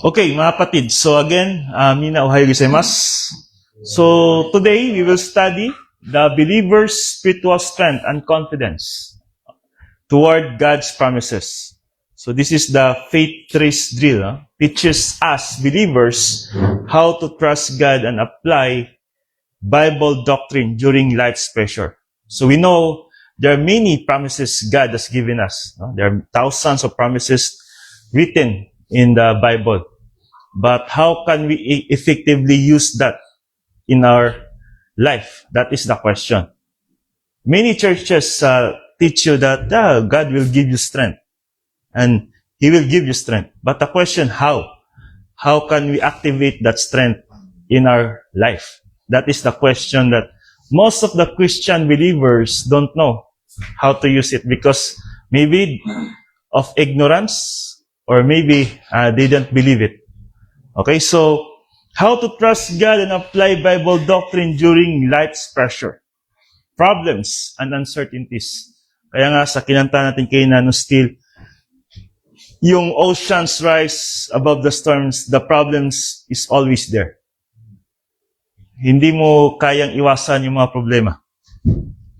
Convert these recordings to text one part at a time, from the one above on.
Okay, mga kapatid. So again, mina ohayo gozaimasu. So today we will study the believer's spiritual strength and confidence toward God's promises. So this is the faith trace drill. Teaches us believers how to trust God and apply Bible doctrine during life's pressure. So we know there are many promises God has given us. There are thousands of promises written in the Bible. But how can we effectively use that in our life? That is the question. Many churches teach you that God will give you strength. And He will give you strength. But the question, how? How can we activate that strength in our life? That is the question that most of the Christian believers don't know how to use it because maybe of ignorance or maybe they don't believe it. Okay, so how to trust God and apply Bible doctrine during life's pressure, problems, and uncertainties. Kaya nga sa kinanta natin kay Nano Steele, yung oceans rise above the storms, the problems is always there. Hindi mo kayang iwasan yung mga problema.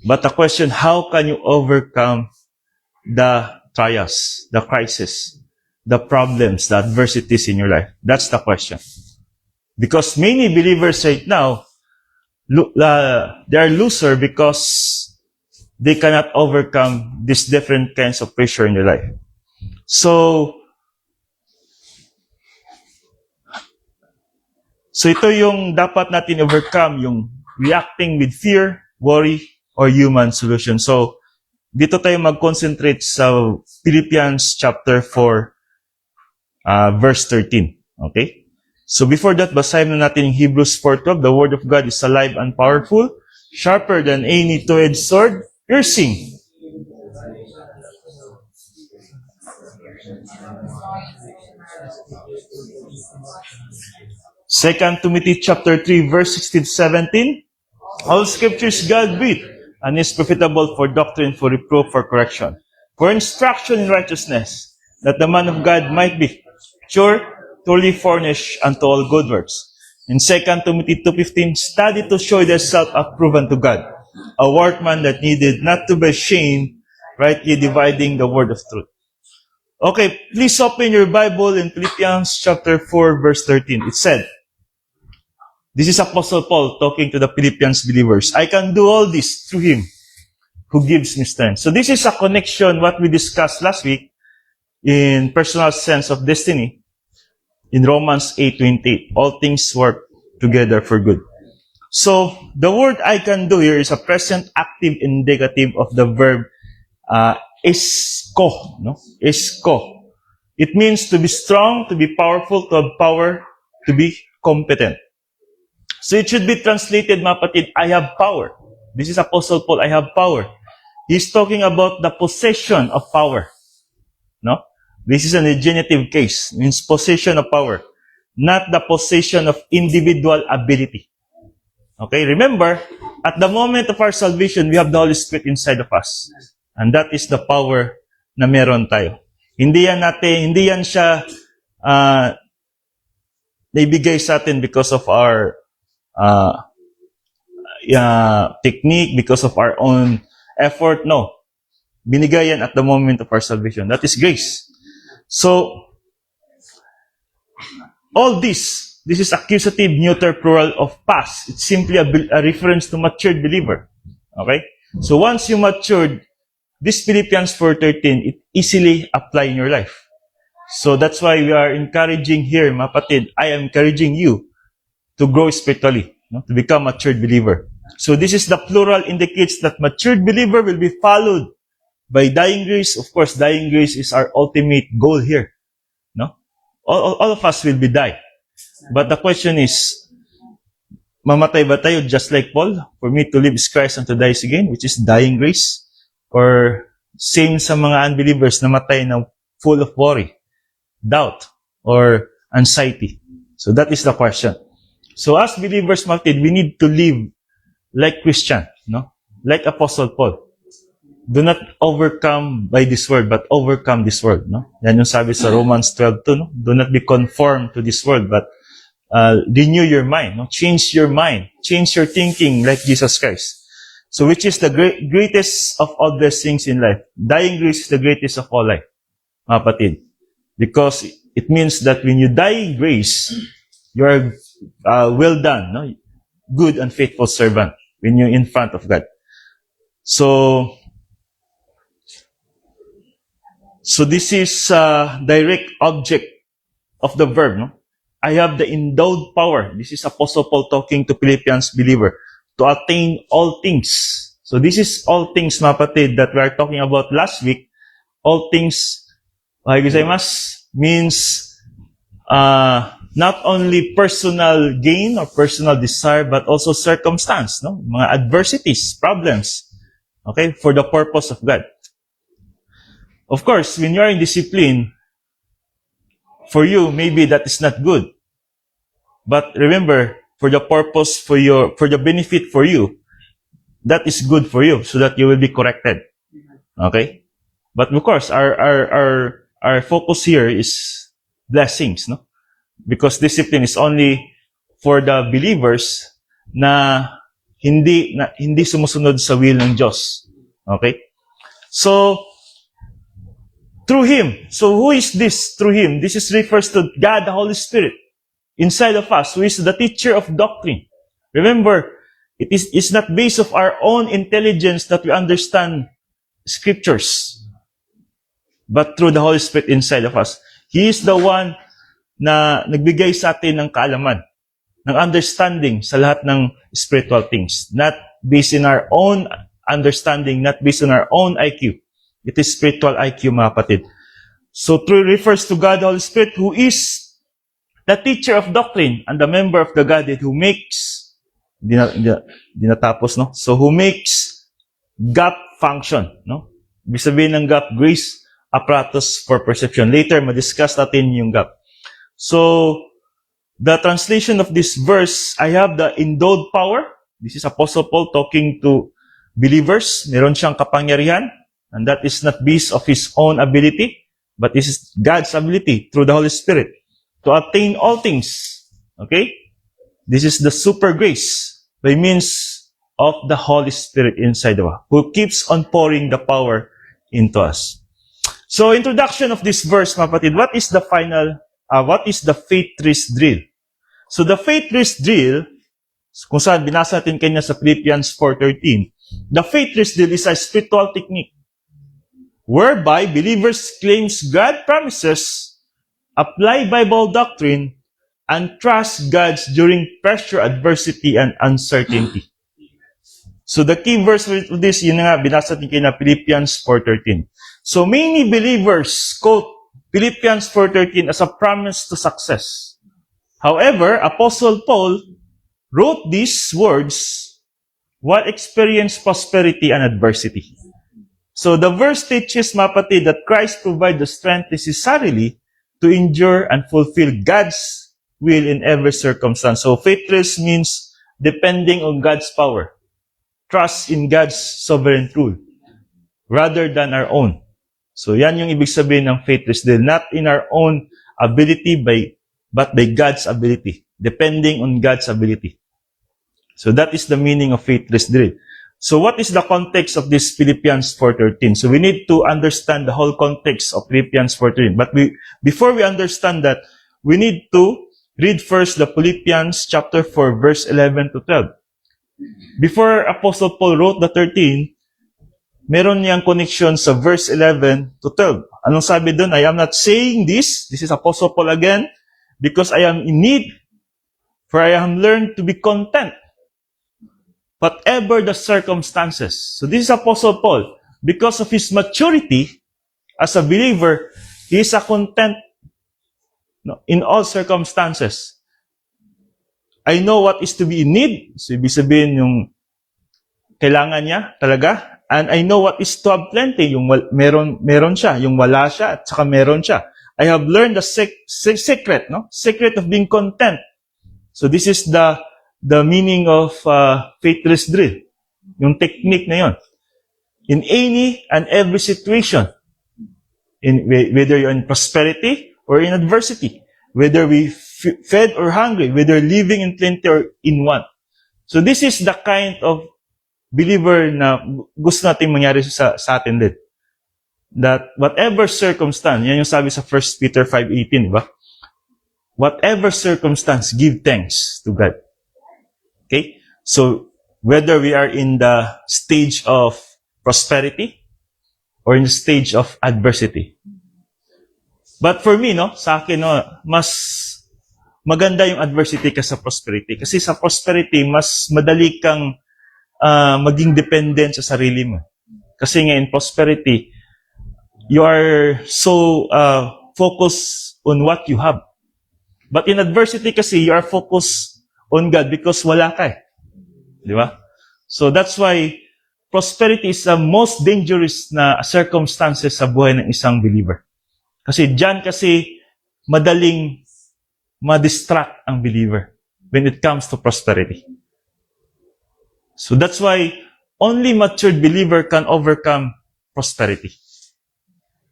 But the question, how can you overcome the trials, the crisis, the problems, the adversities in your life? That's the question. Because many believers right now, they are loser because they cannot overcome these different kinds of pressure in their life. So ito yung dapat natin overcome, yung reacting with fear, worry, or human solution. So, dito tayo mag-concentrate sa Philippians chapter 4, verse 13. Okay? So, before that, basahin na natin yung Hebrews 4:12. The Word of God is alive and powerful, sharper than any two-edged sword, piercing. Second Timothy chapter 3, verse 16-17. All scripture is God-breathed and is profitable for doctrine, for reproof, for correction, for instruction in righteousness, that the man of God might be mature, truly furnished unto all good works. In 2 Timothy 2:15, study to show thyself approved unto God, a workman that needed not to be ashamed, rightly dividing the word of truth. Okay, please open your Bible in Philippians chapter 4, verse 13. It said, this is Apostle Paul talking to the Philippians believers. I can do all this through Him who gives me strength. So this is a connection what we discussed last week in personal sense of destiny in Romans 8:28. All things work together for good. So the word I can do here is a present active indicative of the verb esko. No? Esko. It means to be strong, to be powerful, to have power, to be competent. So it should be translated, mga kapatid, I have power. This is Apostle Paul, I have power. He's talking about the possession of power. No? This is an genitive case, means possession of power, not the possession of individual ability. Okay, remember, at the moment of our salvation, we have the Holy Spirit inside of us. And that is the power na meron tayo. Hindi yan siya naibigay sa atin because of our technique, because of our own effort. No. Binigay yan at the moment of our salvation. That is grace. So, all this is accusative neuter plural of past. It's simply a reference to matured believer. Okay? So, once you matured, this Philippians 4:13, it easily apply in your life. So, that's why we are encouraging here, mga kapatid, I am encouraging you to grow spiritually, no? To become a matured believer. So this is the plural indicates that matured believer will be followed by dying grace. Of course, dying grace is our ultimate goal here. No? All of us will be die. But the question is, mamatay ba tayo just like Paul? For me to live is Christ and to die is again, which is dying grace? Or same sa mga unbelievers na matay na full of worry, doubt, or anxiety? So that is the question. So as believers, we need to live like Christian, no? Like Apostle Paul. do not overcome by this world, but overcome this world. No? Yan yung sabi sa Romans 12:2. No? Do not be conformed to this world, but renew your mind. No? Change your mind. Change your thinking like Jesus Christ. So which is the greatest of all blessings in life? Dying grace is the greatest of all life, mga kapatid. Because it means that when you die in grace, you are well done, no? Good and faithful servant when you're in front of God. So this is direct object of the verb. No? I have the endowed power. This is Apostle Paul talking to Philippians believer to attain all things. So this is all things, mga kapatid, that we are talking about last week. All things, means not only personal gain or personal desire, but also circumstance, no? Mga adversities, problems, okay, for the purpose of God. Of course, when you are in discipline, for you, maybe that is not good. But remember, for the purpose, for the benefit for you, that is good for you, so that you will be corrected. Okay? But of course, our focus here is blessings, no? Because discipline is only for the believers na hindi sumusunod sa will ng Diyos. Okay? So, through Him. So, who is this through Him? This is refers to God, the Holy Spirit, inside of us, who is the teacher of doctrine. Remember, it's not based of our own intelligence that we understand scriptures, but through the Holy Spirit inside of us. He is the one na nagbigay sa atin ng kaalaman, ng understanding sa lahat ng spiritual things. Not based in our own understanding, not based on our own IQ. It is spiritual IQ, mga kapatid. So, through refers to God, the Holy Spirit, who is the teacher of doctrine and the member of the Godhead who makes, di natapos, no? So, who makes gap function, no? Ibig sabihin ng gap, grace apparatus for perception. Later, madiscuss natin yung gap. So, the translation of this verse, I have the endowed power. This is Apostle Paul talking to believers. Meron siyang kapangyarihan, and that is not based of his own ability, but this is God's ability through the Holy Spirit to attain all things. Okay? This is the super grace by means of the Holy Spirit inside of us, who keeps on pouring the power into us. So, introduction of this verse, mga kapatid, what is the faith risk drill? So, the faith risk drill, kung saan binasa natin kanya sa Philippians 4:13, the faith risk drill is a spiritual technique whereby believers claims God promises, apply Bible doctrine, and trust God during pressure, adversity, and uncertainty. So, the key verse of this, yun nga, binasa natin kanya Philippians 4:13. So, many believers quote Philippians 4:13 as a promise to success. However, Apostle Paul wrote these words while experienced prosperity and adversity. So, the verse teaches, mga kapatid, that Christ provides the strength necessarily to endure and fulfill God's will in every circumstance. So, faith rest means depending on God's power. Trust in God's sovereign rule rather than our own. So, yan yung ibig sabihin ng faith rest drill. Not in our own ability, but by God's ability. Depending on God's ability. So, that is the meaning of faith rest drill. So, what is the context of this Philippians 4:13? So, we need to understand the whole context of Philippians 4:13. But before we understand that, we need to read first the Philippians chapter 4, verse 11 to 12. Before Apostle Paul wrote the 13, meron niyang connection sa verse 11 to 12. Anong sabi doon? I am not saying this is Apostle Paul again, because I am in need, for I have learned to be content, whatever the circumstances. So this is Apostle Paul. Because of his maturity as a believer, he is a content in all circumstances. I know what is to be in need. So ibig sabihin yung kailangan niya talaga. And I know what is to have plenty. Yung meron siya. Yung wala siya at saka meron siya. I have learned the secret, no? Secret of being content. So this is the meaning of faith rest drill. Yung technique na yon. in any and every situation, whether you're in prosperity or in adversity, whether we fed or hungry, whether living in plenty or in want. So this is the kind of believer na gusto natin mangyari sa atin din. That whatever circumstance, yan yung sabi sa 1 Peter 5:18, ba? Whatever circumstance, give thanks to God. Okay? So, whether we are in the stage of prosperity or in the stage of adversity. But for me, sa akin, mas maganda yung adversity kaysa prosperity. Kasi sa prosperity, mas madali kang maging dependent sa sarili mo. Kasi nga in prosperity, you are so focused on what you have. But in adversity kasi, you are focused on God because wala ka eh. Di ba? So that's why prosperity is the most dangerous na circumstances sa buhay ng isang believer. Kasi dyan kasi madaling ma-distract ang believer when it comes to prosperity. So that's why only matured believer can overcome prosperity.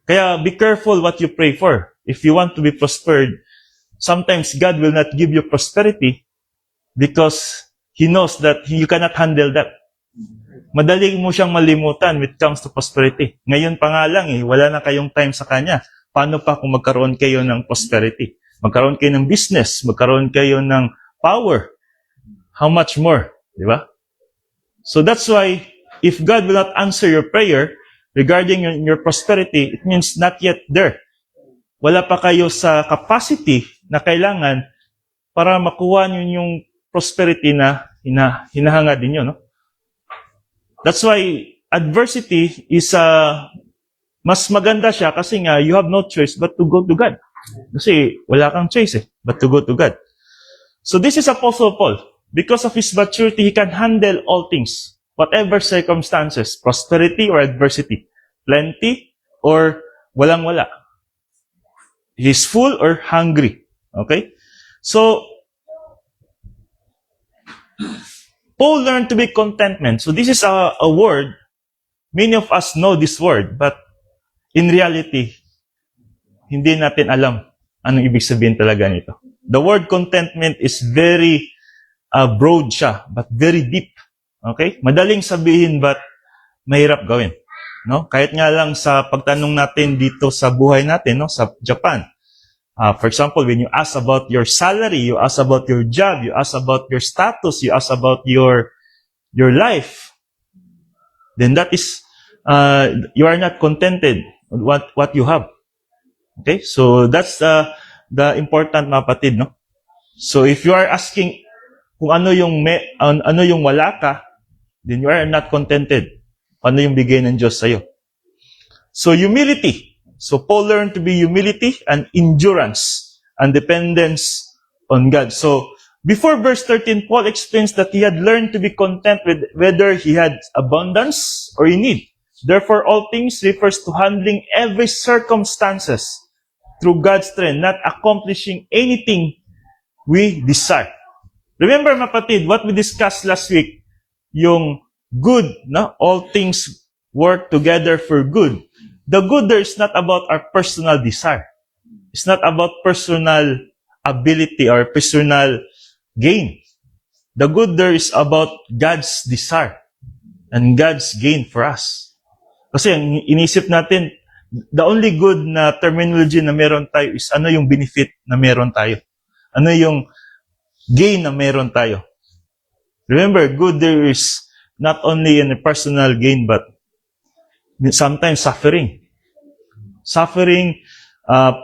Kaya be careful what you pray for. If you want to be prospered, sometimes God will not give you prosperity because He knows that you cannot handle that. Madali mo siyang malimutan when it comes to prosperity. Ngayon pa nga lang, wala na kayong time sa Kanya. Paano pa kung magkaroon kayo ng prosperity? Magkaroon kayo ng business, magkaroon kayo ng power. How much more? Di ba? So that's why, if God will not answer your prayer regarding your prosperity, it means not yet there. Wala pa kayo sa capacity na kailangan para makuha niyo yung prosperity na hinahangad ninyo, no? That's why adversity is mas maganda siya kasi nga you have no choice but to go to God. Kasi wala kang choice but to go to God. So this is Apostle Paul. Because of his maturity, he can handle all things, whatever circumstances, prosperity or adversity, plenty or walang-wala. He's full or hungry. Okay? So, Paul learned to be contentment. So this is a word. Many of us know this word, but in reality, hindi natin alam anong ibig sabihin talaga nito. The word contentment is very broad siya, but very deep. Okay? Madaling sabihin, but mahirap gawin. No? Kahit nga lang sa pagtanong natin dito sa buhay natin, no? Sa Japan. For example, when you ask about your salary, you ask about your job, you ask about your status, you ask about your life, then that is, you are not contented with what you have. Okay? So that's the important, mga kapatid, no? So if you are asking kung ano yung wala ka, then you are not contented. Ano yung bigay ng Diyos sa'yo. So humility. So Paul learned to be humility and endurance and dependence on God. So before verse 13, Paul explains that he had learned to be content with whether he had abundance or in need. Therefore, all things refers to handling every circumstances through God's strength, not accomplishing anything we desire. Remember, mapatid, what we discussed last week, yung good, no? All things work together for good. The good there is not about our personal desire. It's not about personal ability or personal gain. The good there is about God's desire and God's gain for us. Kasi inisip natin, the only good na terminology na meron tayo is ano yung benefit na meron tayo. Ano yung gain na meron tayo. Remember, good there is not only in a personal gain, but sometimes suffering. Suffering,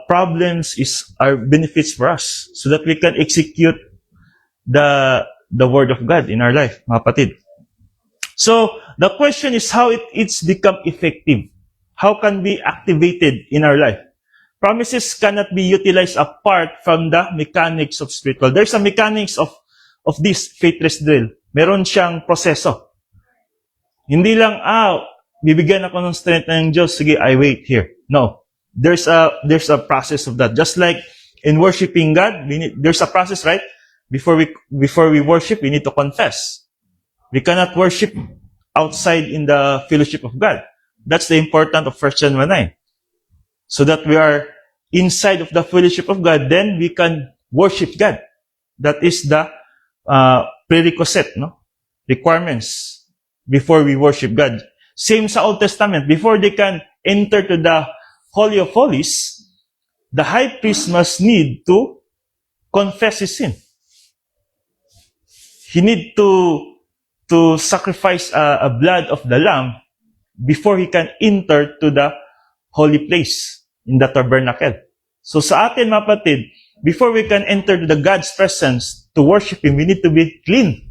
problems are benefits for us so that we can execute the word of God in our life, mga kapatid. So, the question is how it's become effective. How can be activated in our life? Promises cannot be utilized apart from the mechanics of spiritual. There's a mechanics of this faith rest drill. Meron siyang proseso. Hindi lang, bibigyan ako ng strength ng Diyos, sige, I wait here. No. There's a process of that. Just like in worshiping God, there's a process, right? Before we worship, we need to confess. We cannot worship outside in the fellowship of God. That's the importance of 1 John 1:9. So that we are inside of the fellowship of God, then we can worship God. That is the prerequisite, no? Requirements before we worship God. Same sa Old Testament. Before they can enter to the Holy of Holies, the high priest must need to confess his sin. He need to sacrifice a blood of the lamb before he can enter to the holy place in the tabernacle. So sa atin, mga kapatid, before we can enter to the God's presence to worship Him, we need to be clean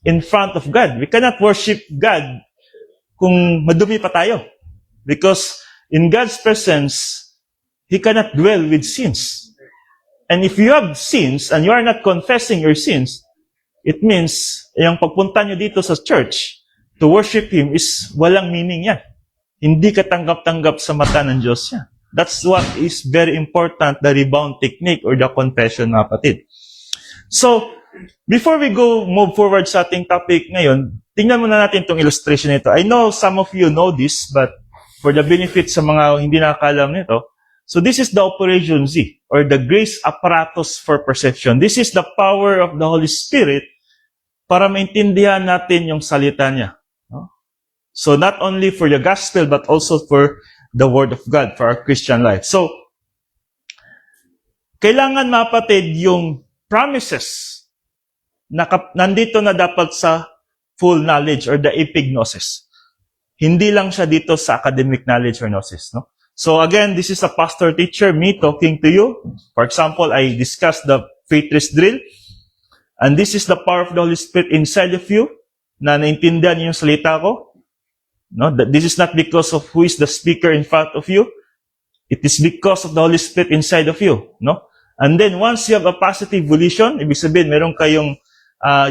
in front of God. We cannot worship God kung madumi pa tayo. Because in God's presence, He cannot dwell with sins. And if you have sins and you are not confessing your sins, it means yung pagpunta nyo dito sa church to worship Him is walang meaning yan. Hindi ka tanggap-tanggap sa mata ng Diyos yan. That's what is very important, the rebound technique or the confession, mga kapatid. So, before we move forward sa ating topic ngayon, tingnan muna natin itong illustration nito. I know some of you know this, but for the benefit sa mga hindi nakakalam nito, so this is the Operation Z, or the grace apparatus for perception. This is the power of the Holy Spirit para maintindihan natin yung salita niya. No? So not only for the gospel, but also for the Word of God, for our Christian life. So, kailangan mapatid yung promises na nandito na dapat sa full knowledge or the epignosis. Hindi lang siya dito sa academic knowledge or gnosis. No? So again, this is a pastor teacher, me talking to you. For example, I discussed the faith test drill. And this is the power of the Holy Spirit inside of you na naintindihan niyo yung salita ko. No, this is not because of who is the speaker in front of you. It is because of the Holy Spirit inside of you. No? And then once you have a positive volition, ibig sabihin, meron kayong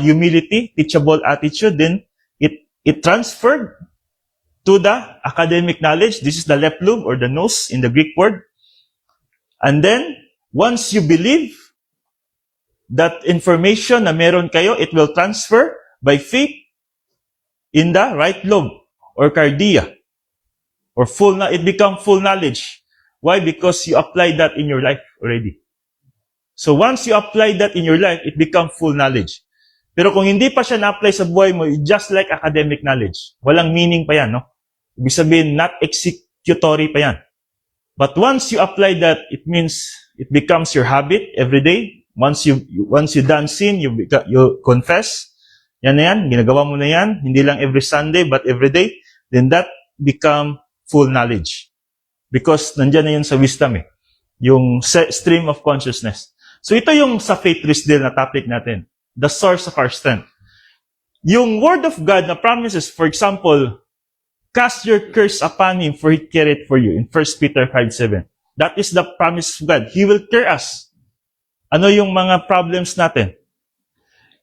humility, teachable attitude, then it transferred to the academic knowledge. This is the left lobe or the nose in the Greek word. And then, once you believe that information na meron kayo, it will transfer by faith in the right lobe or cardia. Or it become full knowledge. Why? Because you apply that in your life already. So once you apply that in your life, it become full knowledge. Pero kung hindi pa siya na-apply sa buhay mo, just like academic knowledge, walang meaning pa yan, no? Ibig sabihin, not executory pa yan. But once you apply that, it means it becomes your habit every day. Once you done sin, you confess. Yan na yan, ginagawa mo na yan. Hindi lang every Sunday, but every day. Then that become full knowledge. Because nandyan na yun sa wisdom eh. Yung stream of consciousness. So ito yung sa faith test drill na topic natin. The source of our strength. Yung Word of God na promises, for example, cast your curse upon Him for He careth for you in 1 Peter 5:7. That is the promise of God. He will care us. Ano yung mga problems natin?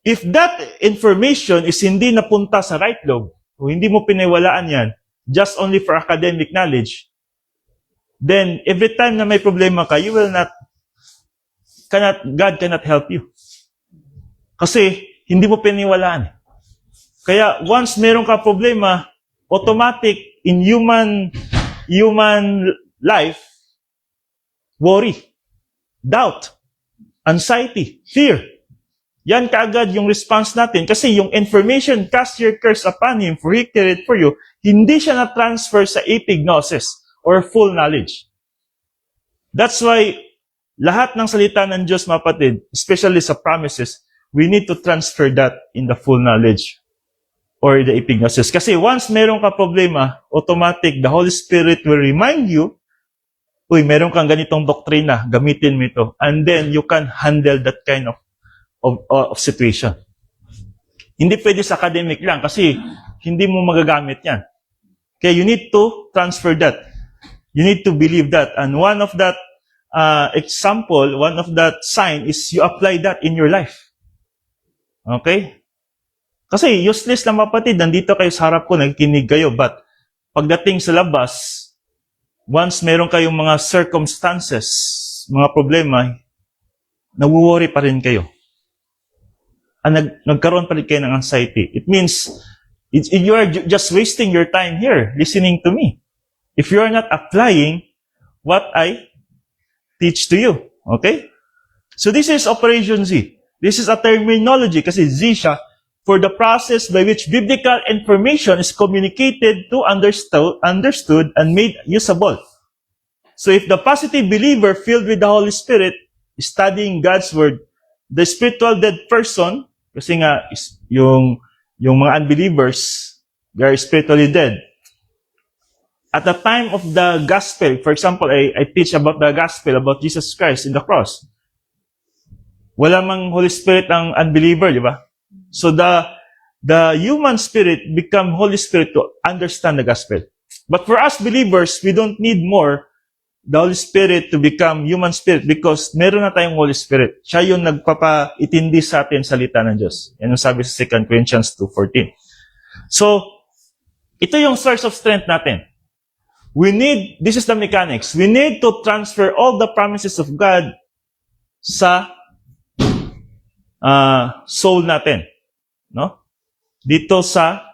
If that information is hindi napunta sa right lobe, o hindi mo piniwalaan yan, just only for academic knowledge, then every time na may problema ka, God cannot help you. Kasi hindi mo piniwalaan. Kaya once meron ka problema, automatic in human life, worry, doubt, anxiety, fear. Yan kaagad yung response natin. Kasi yung information, cast your curse upon Him, for He careth for you, hindi siya na-transfer sa epignosis or full knowledge. That's why lahat ng salita ng Diyos, mga kapatid, especially sa promises, we need to transfer that in the full knowledge or the epignosis. Kasi once meron ka problema, automatic, the Holy Spirit will remind you, uy, meron kang ganitong doktrina, gamitin mo ito. And then you can handle that kind of situation. Hindi pwede sa academic lang kasi hindi mo magagamit yan. Okay, you need to transfer that. You need to believe that. And one of that example, one of that sign is you apply that in your life. Okay? Kasi useless lang, kapatid, nandito kayo sa harap ko, nagkinig kayo, but pagdating sa labas, once meron kayong mga circumstances, mga problema, nawu-worry pa rin kayo. Nagkaroon pa rin kayo ng anxiety. It means, You are just wasting your time here listening to me. If you are not applying what I teach to you. Okay? So this is Operation Z. This is a terminology kasi Z siya for the process by which biblical information is communicated to understood and made usable. So if the positive believer filled with the Holy Spirit is studying God's Word, the spiritual dead person, kasi nga yung mga unbelievers, they are spiritually dead. At the time of the gospel, for example, I teach about the gospel, about Jesus Christ in the cross. Wala mang Holy Spirit ang unbeliever, di ba? So the human spirit become Holy Spirit to understand the gospel. But for us believers, we don't need more the Holy Spirit to become human spirit because meron na tayong Holy Spirit. Siya yung nagpapaitindi sa atin salita ng Diyos. Yan yung sabi sa 2 Corinthians 2:14. So, ito yung source of strength natin. This is the mechanics. We need to transfer all the promises of God sa soul natin. No? Dito sa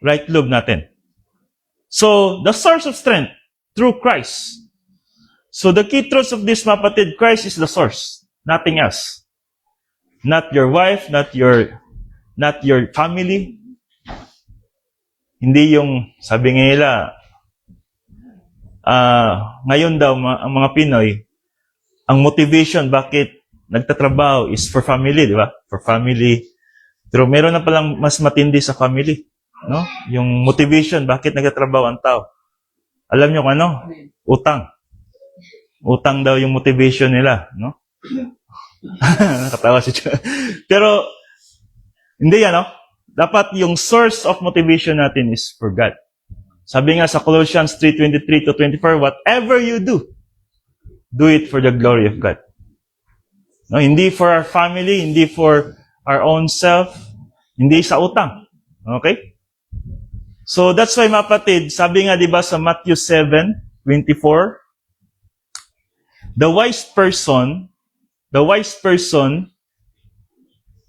right lobe natin. So, the source of strength through Christ. So, the key truths of this, mapatid, Christ is the source. Nothing else. Not your wife, not your family. Hindi yung, sabi nga nila, ngayon daw, ang mga Pinoy, ang motivation, bakit nagtatrabaho is for family, di ba? For family. Pero meron na palang mas matindi sa family. No? Yung motivation, bakit nagtatrabaho ang tao? Alam nyo kung ano? Utang. Utang daw yung motivation nila. No? Nakatawa si John. Pero, hindi yan, no? Dapat yung source of motivation natin is for God. Sabi nga sa Colossians 3:23-24, whatever you do it for the glory of God. No, hindi for our family, hindi for our own self, hindi sa utang. Okay? So that's why mapatid, sabi nga 'di ba sa Matthew 7:24, the wise person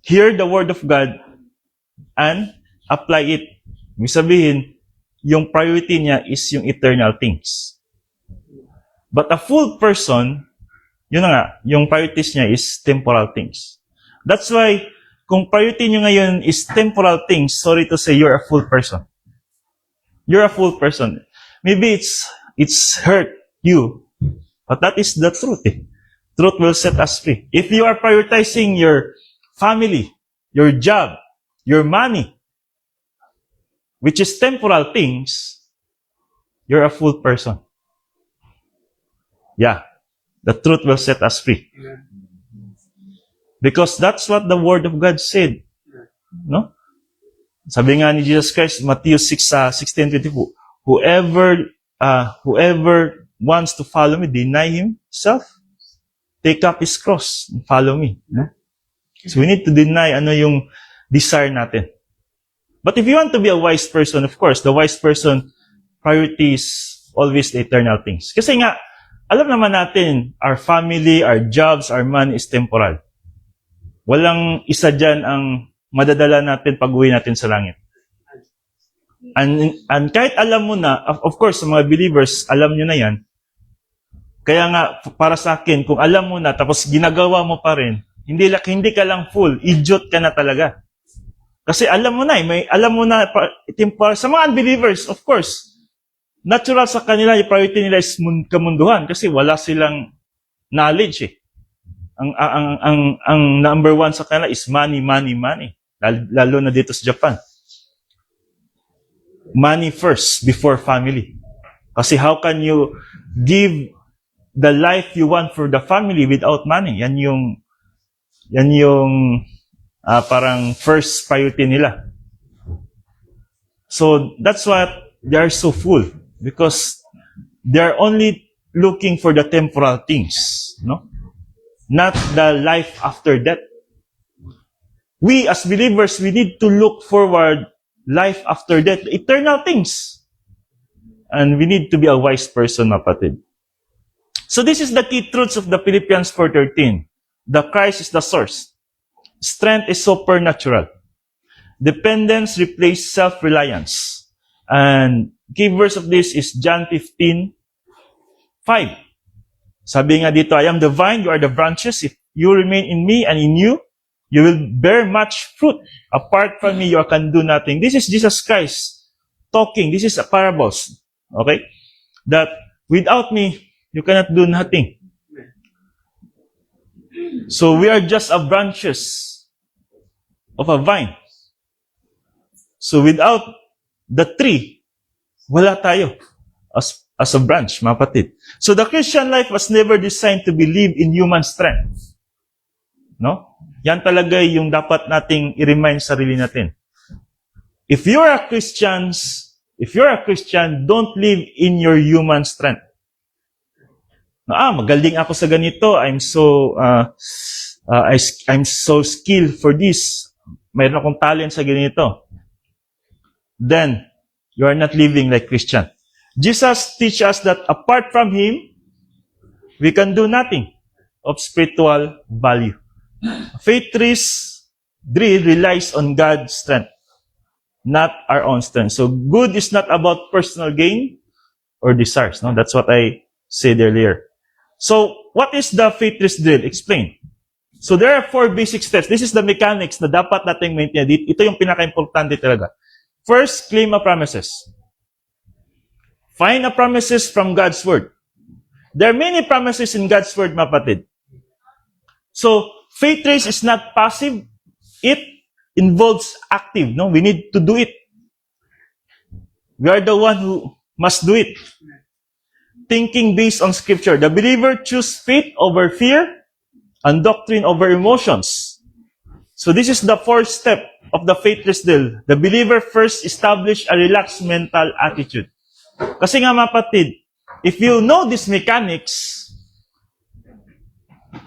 hear the word of God and apply it. Ibig sabihin, yung priority niya is yung eternal things. But a fool person, yun na nga, yung priorities niya is temporal things. That's why, kung priority niyo ngayon is temporal things, sorry to say, you're a fool person. You're a fool person. Maybe it's hurt you, but that is the truth. Truth will set us free. If you are prioritizing your family, your job, your money, which is temporal things, you're a fool person. Yeah. The truth will set us free. Because that's what the Word of God said. No? Sabi nga ni Jesus Christ, Matthew 6:16-20, whoever wants to follow me, deny himself, take up his cross, and follow me. No? So we need to deny ano yung desire natin. But if you want to be a wise person, of course, the wise person priorities always the eternal things. Kasi nga, alam naman natin, our family, our jobs, our money is temporal. Walang isa dyan ang madadala natin pag-uwi natin sa langit. And kahit alam mo na, of course, sa mga believers, alam nyo na yan. Kaya nga, para sa akin, kung alam mo na, tapos ginagawa mo pa rin, hindi ka lang fool, idiot ka na talaga. Kasi alam mo na, alam mo na, sa mga unbelievers, of course, natural sa kanila, yung priority nila is kamunduhan kasi wala silang knowledge eh. Ang number one sa kanila is money. Lalo na dito sa Japan. Money first before family. Kasi how can you give the life you want for the family without money? Yan yung parang first priority nila. So that's what they are so full. Because they are only looking for the temporal things, no? Not the life after death. We as believers, we need to look forward life after death, eternal things. And we need to be a wise person, mapatid. So this is the key truths of the Philippians 4:13. The Christ is the source. Strength is supernatural. Dependence replaces self-reliance. And key verse of this is John 15:5. Sabi nga dito, I am the vine, you are the branches. If you remain in me and in you, you will bear much fruit. Apart from me, you can do nothing. This is Jesus Christ talking. This is a parables. Okay? That without me, you cannot do nothing. So we are just a branches of a vine. So without the tree, wala tayo as a branch, mga kapatid. So the Christian life was never designed to believe in human strength. No? Yan talaga yung dapat nating i-remind sarili natin. If you're a Christian, don't live in your human strength. Magaling ako sa ganito. I'm so skilled for this. Mayroon akong talent sa ganito. Then, you are not living like Christian. Jesus teaches us that apart from Him, we can do nothing of spiritual value. Faith relies on God's strength, not our own strength. So, good is not about personal gain or desires. No, that's what I said earlier. So, what is the faith drill? Explain. So, there are 4 basic steps. This is the mechanics na dapat nating maintain. Ito yung pinaka-importante talaga. First, claim a promises. Find a promises from God's Word. There are many promises in God's Word, mga kapatid. So, faith race is not passive. It involves active. No, we need to do it. We are the one who must do it. Thinking based on Scripture. The believer chooses faith over fear and doctrine over emotions. So this is the 4th step of the faithless deal. The believer first establish a relaxed mental attitude. Kasi nga, mga kapatid, if you know these mechanics,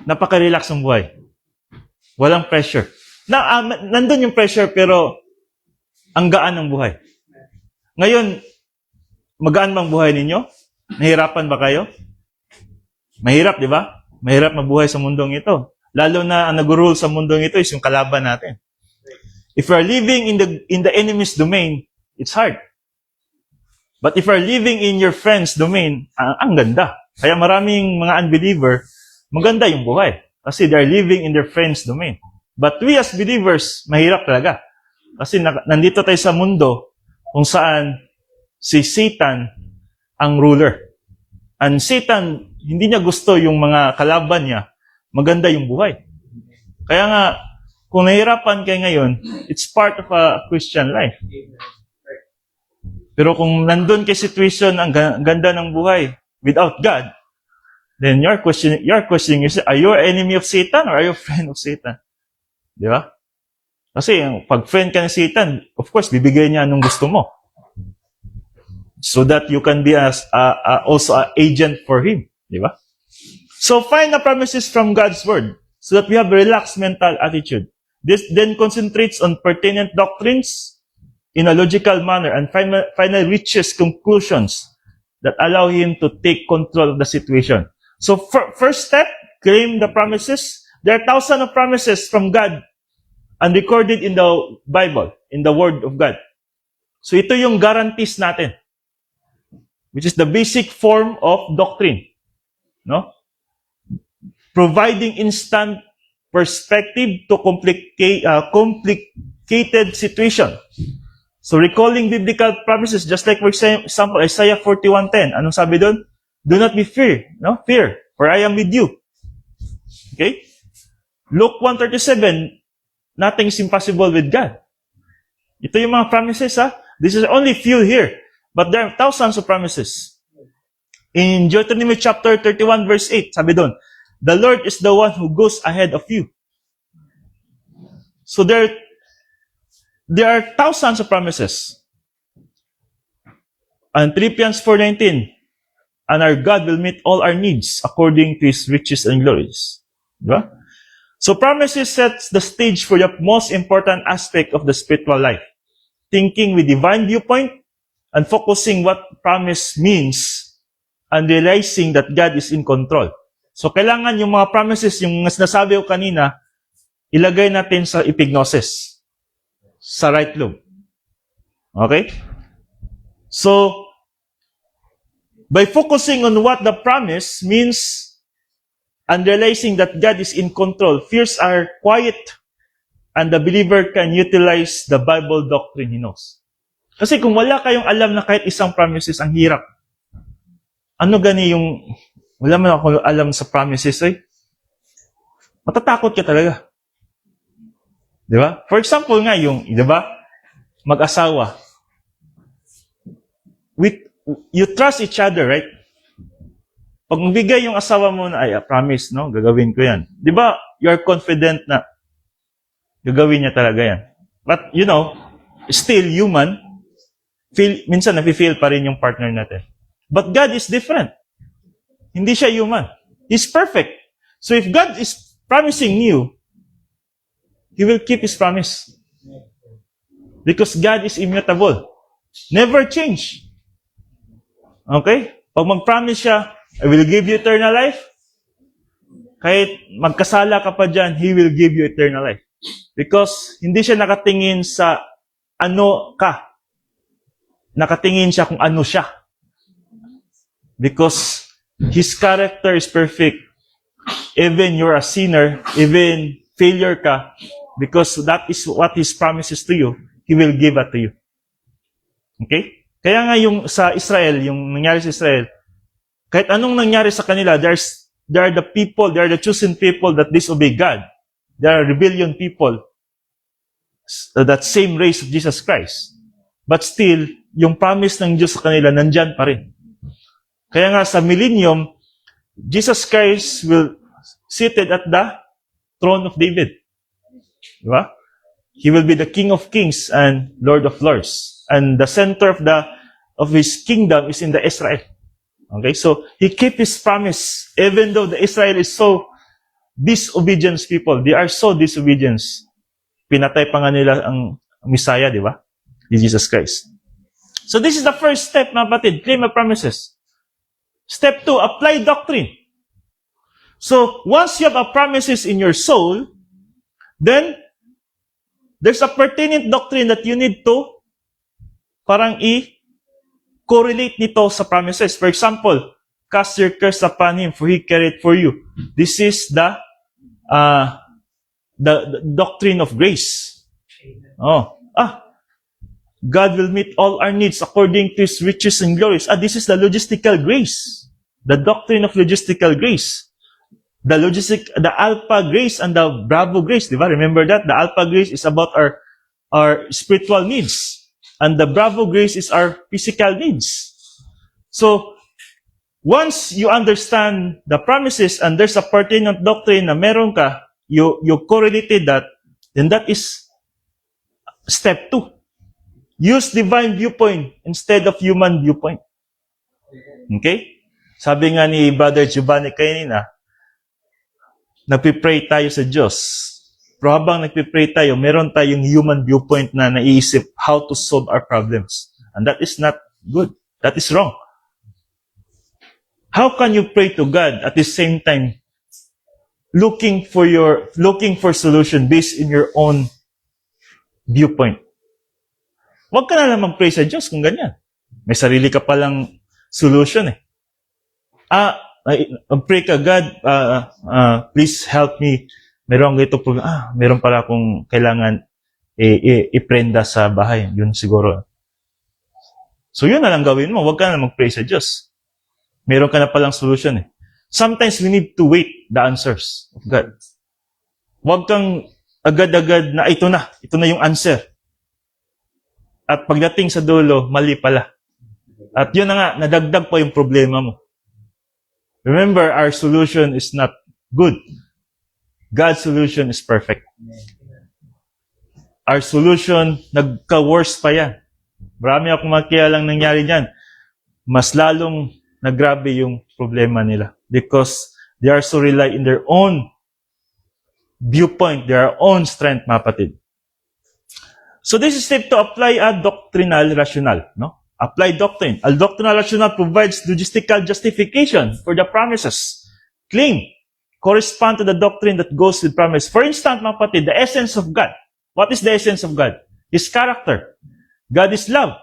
napaka-relax ang buhay. Walang pressure. Nandun yung pressure, pero ang gaan ng buhay. Ngayon, magaan bang buhay ninyo? Nahirapan ba kayo? Mahirap, di ba? Mahirap mabuhay sa mundong ito. Lalo na ang nag-rule sa mundong ito is yung kalaban natin. If you are living in the enemy's domain, it's hard. But if you are living in your friend's domain, ang ganda. Kaya maraming mga unbeliever, maganda yung buhay. Kasi they are living in their friend's domain. But we as believers, mahirap talaga. Kasi nandito tayo sa mundo kung saan si Satan ang ruler. And Satan, hindi niya gusto yung mga kalaban niya, maganda yung buhay. Kaya nga, kung nahirapan kayo ngayon, it's part of a Christian life. Pero kung nandun kay situation, ang ganda ng buhay without God, then you're questioning yourself, are you an enemy of Satan or are you a friend of Satan? Di ba? Kasi pag friend ka ng Satan, of course, bibigay niya anong gusto mo. So that you can be also an agent for Him. Di ba? So find the promises from God's Word so that we have a relaxed mental attitude. This then concentrates on pertinent doctrines in a logical manner and finally reaches conclusions that allow him to take control of the situation. So first step, claim the promises. There are thousands of promises from God and recorded in the Bible, in the Word of God. So ito yung guarantees natin, which is the basic form of doctrine. No? Providing instant perspective to complicated situation. So recalling biblical promises, just like for example, Isaiah 41:10. Anong sabi doon? Do not be fear, for I am with you. Okay? Luke 1:37, nothing is impossible with God. Ito yung mga promises, ha? This is only few here, but there are thousands of promises. In Deuteronomy chapter 31 verse 8, sabi doon, the Lord is the one who goes ahead of you. So there are thousands of promises. And Philippians 4:19, and our God will meet all our needs according to His riches and glories. Diba? So promises sets the stage for the most important aspect of the spiritual life. Thinking with divine viewpoint and focusing what promise means and realizing that God is in control. So kailangan yung mga promises, yung nasabi ko kanina, ilagay natin sa epignosis. sa right lobe. Okay? So, by focusing on what the promise means and realizing that God is in control, fears are quiet and the believer can utilize the Bible doctrine he knows. Kasi kung wala kayong alam na kahit isang promises, ang hirap. Ano gani yung, wala man ako alam sa promises, eh? Matatakot ka talaga. Di ba? For example nga, yung, di ba, mag-asawa. You trust each other, right? Pag magbigay yung asawa mo na, I promise, no? Gagawin ko yan. Di ba, you're confident na gagawin niya talaga yan. But, you know, still human, minsan nafe-feel pa rin yung partner natin. But God is different. Hindi siya human. He's perfect. So if God is promising you, He will keep His promise. Because God is immutable. Never change. Okay? Pag mag-promise siya, I will give you eternal life. Kahit magkasala ka pa dyan, He will give you eternal life. Because hindi siya nakatingin sa ano ka. Nakatingin siya kung ano siya. Because His character is perfect. Even you're a sinner, even failure ka, because that is what His promises to you, He will give it to you. Okay? Kaya nga yung sa Israel, yung nangyari sa Israel, kahit anong nangyari sa kanila, they are the people, they are the chosen people that disobey God. They are rebellion people. That same race of Jesus Christ. But still, yung promise ng Diyos sa kanila, nandyan pa rin. Kaya nga sa millennium, Jesus Christ will seated at the throne of David. Diba? He will be the King of Kings and Lord of Lords. And the center of His kingdom is in the Israel. Okay, so He kept His promise, even though the Israel is so disobedient people. They are so disobedient. Pinatay pa nga nila ang Messiah, di ba? Jesus Christ. So this is the first step, mga kapatid. Claim my promises. Step 2, apply doctrine. So, once you have a promises in your soul, then, there's a pertinent doctrine that you need to parang i-correlate nito sa promises. For example, cast your curse upon Him, for He carried for you. This is the doctrine of grace. God will meet all our needs according to His riches and glories. This is the logistical grace. The doctrine of logistical grace. The Alpha grace and the Bravo grace. Diba? Remember that? The Alpha grace is about our spiritual needs. And the Bravo grace is our physical needs. So, once you understand the promises and there's a pertinent doctrine na meron ka, you correlated that, then that is step 2. Use divine viewpoint instead of human viewpoint. Okay? Sabi nga ni Brother Giovanni kanina, nagpipray tayo sa Diyos. Pero habang nagpipray tayo, meron tayong human viewpoint na naiisip how to solve our problems. And that is not good. That is wrong. How can you pray to God at the same time looking for solution based in your own viewpoint? Huwag ka na lang mag-pray sa Diyos kung ganyan. May sarili ka palang solution eh. Pray ka, God, please help me. Meron ito problem. Meron pala akong kailangan iprenda sa bahay. Yun siguro. So yun na lang gawin mo. Huwag ka na mag-pray sa Diyos. Meron ka na palang solution eh. Sometimes we need to wait the answers of God. Huwag kang agad-agad na ito na yung answer. At pagdating sa dulo, mali pala. At yun na nga, nadagdag pa yung problema mo. Remember, our solution is not good. God's solution is perfect. Our solution, nagka-worse pa yan. Marami akong makialang nangyari dyan. Mas lalong nagrabe yung problema nila. Because they are so rely in their own viewpoint, their own strength, mga kapatid. So this is step to apply a doctrinal rationale. No? Apply doctrine. A doctrinal rationale provides logistical justification for the promises. Claim correspond to the doctrine that goes with promise. For instance, mga kapatid, the essence of God. What is the essence of God? His character. God is love.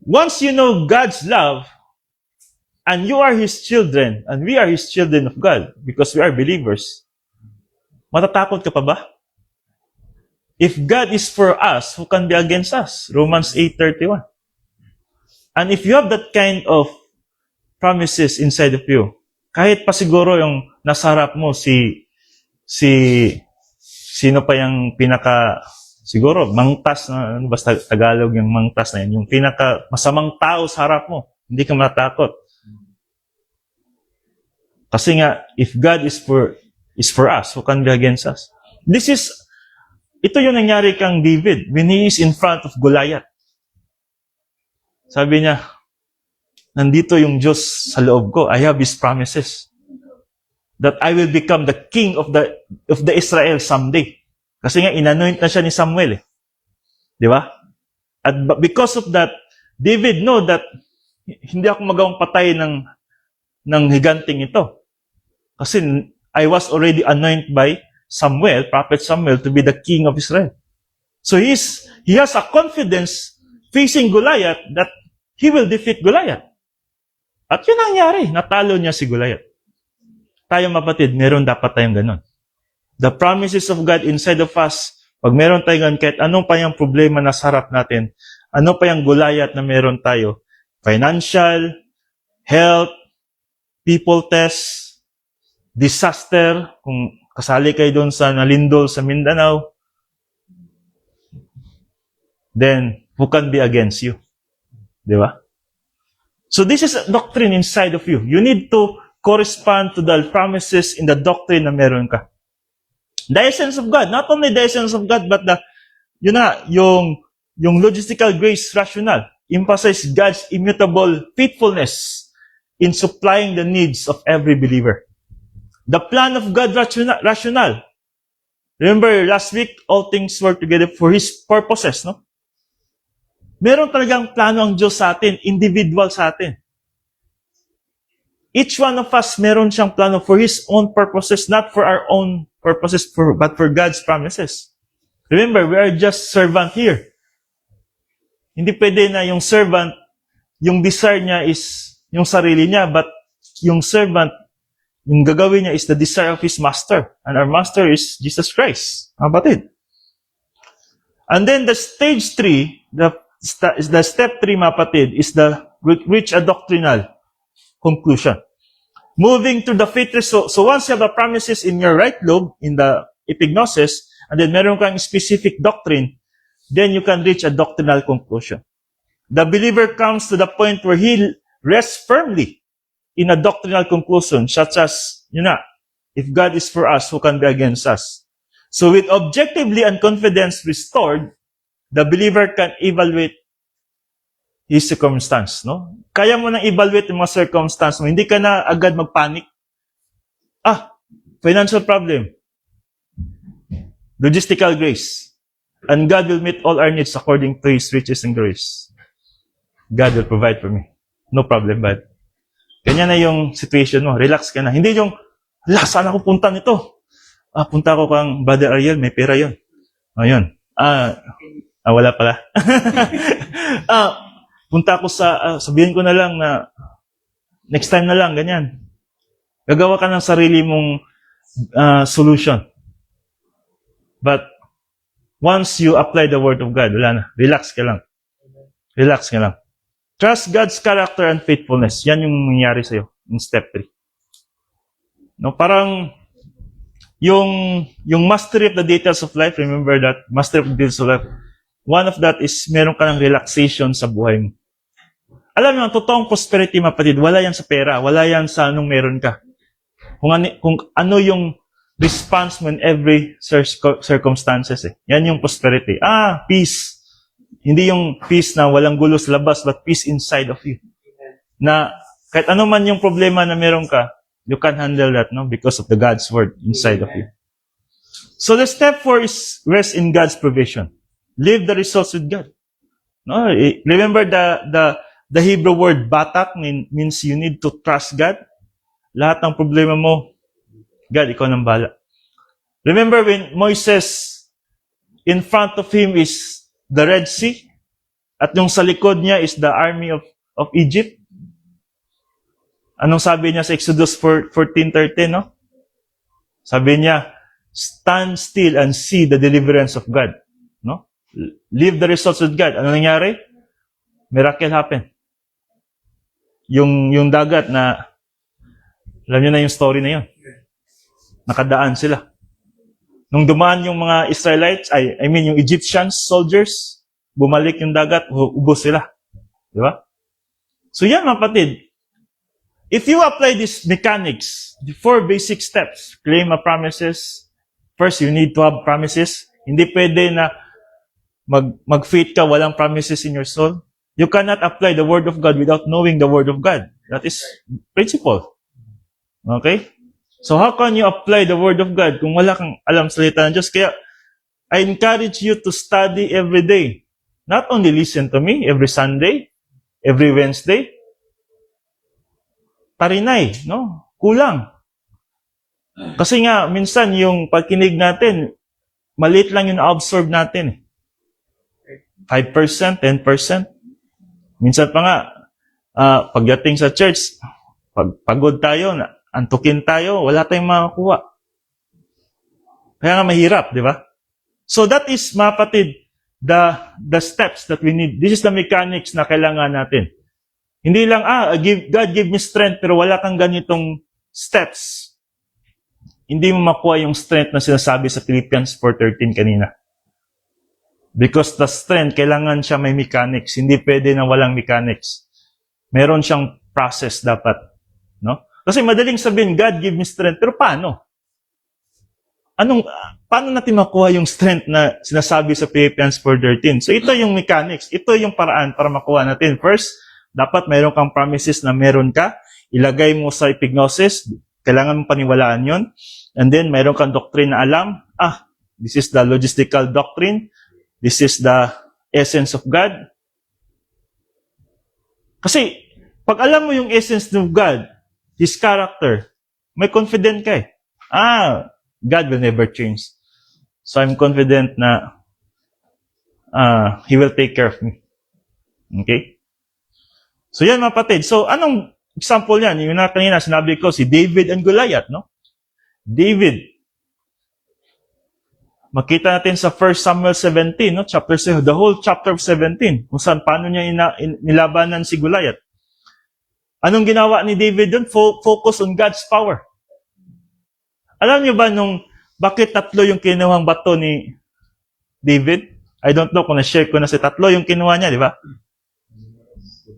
Once you know God's love, and you are His children, and we are His children of God, because we are believers, matatakot ka pa ba? If God is for us, who can be against us? Romans 8:31. And if you have that kind of promises inside of you, kahit pa siguro yung nasa harap mo sino pa yung siguro, mangtas na, ano basta Tagalog yung mangtas na yun, yung pinaka masamang tao sa harap mo, hindi ka matakot. Kasi nga, if God is for us, who can be against us? Ito yung nangyari kang David when he is in front of Goliath. Sabi niya, nandito yung Diyos sa loob ko. I have His promises that I will become the king of the Israel someday. Kasi nga, inanoint na siya ni Samuel. Di ba? At because of that, David know that hindi ako magawang patay ng higanting ito. Kasi I was already anointed by Samuel, Prophet Samuel, to be the king of Israel. So he has a confidence facing Goliath that he will defeat Goliath. At yun ang nangyari. Natalo niya si Goliath. Tayo mapatid, meron dapat tayong ganon. The promises of God inside of us, pag meron tayong ganon, kahit anong pa yung problema na sa harap natin, ano pa yung Goliath na meron tayo, financial, health, people test, disaster, kung kasali kayo doon sa nalindol sa Mindanao, then who can be against you? Di ba? So this is a doctrine inside of you. You need to correspond to the promises in the doctrine na meron ka. The essence of God, not only the essence of God, but yung logistical grace rational, emphasize God's immutable faithfulness in supplying the needs of every believer. The plan of God rational. Remember, last week, all things work together for His purposes, no? Meron talagang plano ang Diyos sa atin, individual sa atin. Each one of us, meron siyang plano for His own purposes, not for our own purposes, but for God's promises. Remember, we are just servant here. Hindi pwede na yung servant, yung desire niya is yung sarili niya, but yung servant, yung gagawin niya is the desire of his master. And our master is Jesus Christ. Kapatid. And then the stage 3, the step 3, mapatid, is the reach a doctrinal conclusion. Moving to the faith. So once you have the promises in your right lobe, in the epignosis, and then meron kang specific doctrine, then you can reach a doctrinal conclusion. The believer comes to the point where he rests firmly in a doctrinal conclusion, such as, if God is for us, who can be against us? So with objectively and confidence restored, the believer can evaluate his circumstance, no? Kaya mo nang evaluate yung mga circumstance mo. Hindi ka na agad magpanic. Financial problem. Logistical grace. And God will meet all our needs according to His riches and grace. God will provide for me. No problem, but ganyan na yung situation mo. Relax ka na. Hindi yung, saan ako punta nito? Punta ko kang Brother Ariel, may pera yun. Ayun. Wala pala. Punta ko sabihin ko na lang na next time na lang, ganyan. Gagawa ka ng sarili mong solution. But once you apply the Word of God, wala na. Relax ka lang. Relax ka lang. Trust God's character and faithfulness. Yan yung nangyari sa'yo in step 3. No, parang yung mastery of the details of life, remember that? Mastery of the details of life. One of that is meron ka ng relaxation sa buhay mo. Alam mo, ang totoong prosperity, mapatid, wala yan sa pera, wala yan sa anong meron ka. Kung ano yung response mo in every circumstances. Yan yung prosperity. Peace. Hindi yung peace na walang gulo sa labas, but peace inside of you. Na kahit ano man yung problema na meron ka, you can handle that, no? Because of the God's word inside of you. So the step 4 is rest in God's provision. Live the results with God. No? Remember the Hebrew word batak means you need to trust God. Lahat ng problema mo, God, ikaw nang bahala. Remember when Moses In front of him is the Red Sea. At yung sa likod niya is the army of Egypt. Anong sabi niya sa Exodus 14:13, no? Sabi niya, stand still and see the deliverance of God. No? Leave the results with God. Ano nangyari? Miracle happened. Yung dagat na, alam niyo na yung story na yun. Nakadaan sila. Nung dumaan yung mga Israelites, yung Egyptians, soldiers, bumalik yung dagat, ubos sila. Di ba? So yan, mga kapatid. If you apply these mechanics, the 4 basic steps, claim a promises, first, you need to have promises. Hindi pwede na mag-faith ka, walang promises in your soul. You cannot apply the Word of God without knowing the Word of God. That is principle. Okay? So how can you apply the Word of God kung wala kang alam salita ng Diyos? Kaya, I encourage you to study every day. Not only listen to me every Sunday, every Wednesday. Tarinay, no? Kulang. Kasi nga, minsan yung pagkinig natin, maliit lang yung absorb natin. 5%, 10%. Minsan pa nga, pagdating sa church, pagod tayo, antukin tayo, wala tayong makakuha. Kaya nga mahirap, di ba? So that is, mga kapatid, the steps that we need. This is the mechanics na kailangan natin. Hindi lang, God give me strength, pero wala kang ganitong steps. Hindi mo makuha yung strength na sinasabi sa Philippians 4:13 kanina. Because the strength, kailangan siya may mechanics. Hindi pwede na walang mechanics. Meron siyang process dapat. No? Kasi madaling sabihin, God give me strength, pero paano? Paano natin makuha yung strength na sinasabi sa Philippians 4:13? So ito yung mechanics. Ito yung paraan para makuha natin. First, dapat mayroon kang promises na meron ka. Ilagay mo sa epignosis. Kailangan mong paniwalaan yon. And then, mayroon kang doctrine na alam. This is the logistical doctrine. This is the essence of God. Kasi, pag alam mo yung essence of God, His character, may confident ka eh. God will never change. So, I'm confident na He will take care of me. Okay? So yan mga kapatid. So anong example yan? Yung na kanina sinabi ko, si David and Goliath, no? David. Makita natin sa 1 Samuel 17, no? Chapter 7, the whole chapter of 17, kung saan paano niya nilabanan si Goliath. Anong ginawa ni David doon? Focus on God's power. Alam niyo ba bakit 3 yung kinuhang bato ni David? I don't know kung na-share ko na si 3 yung kinuha niya, di ba?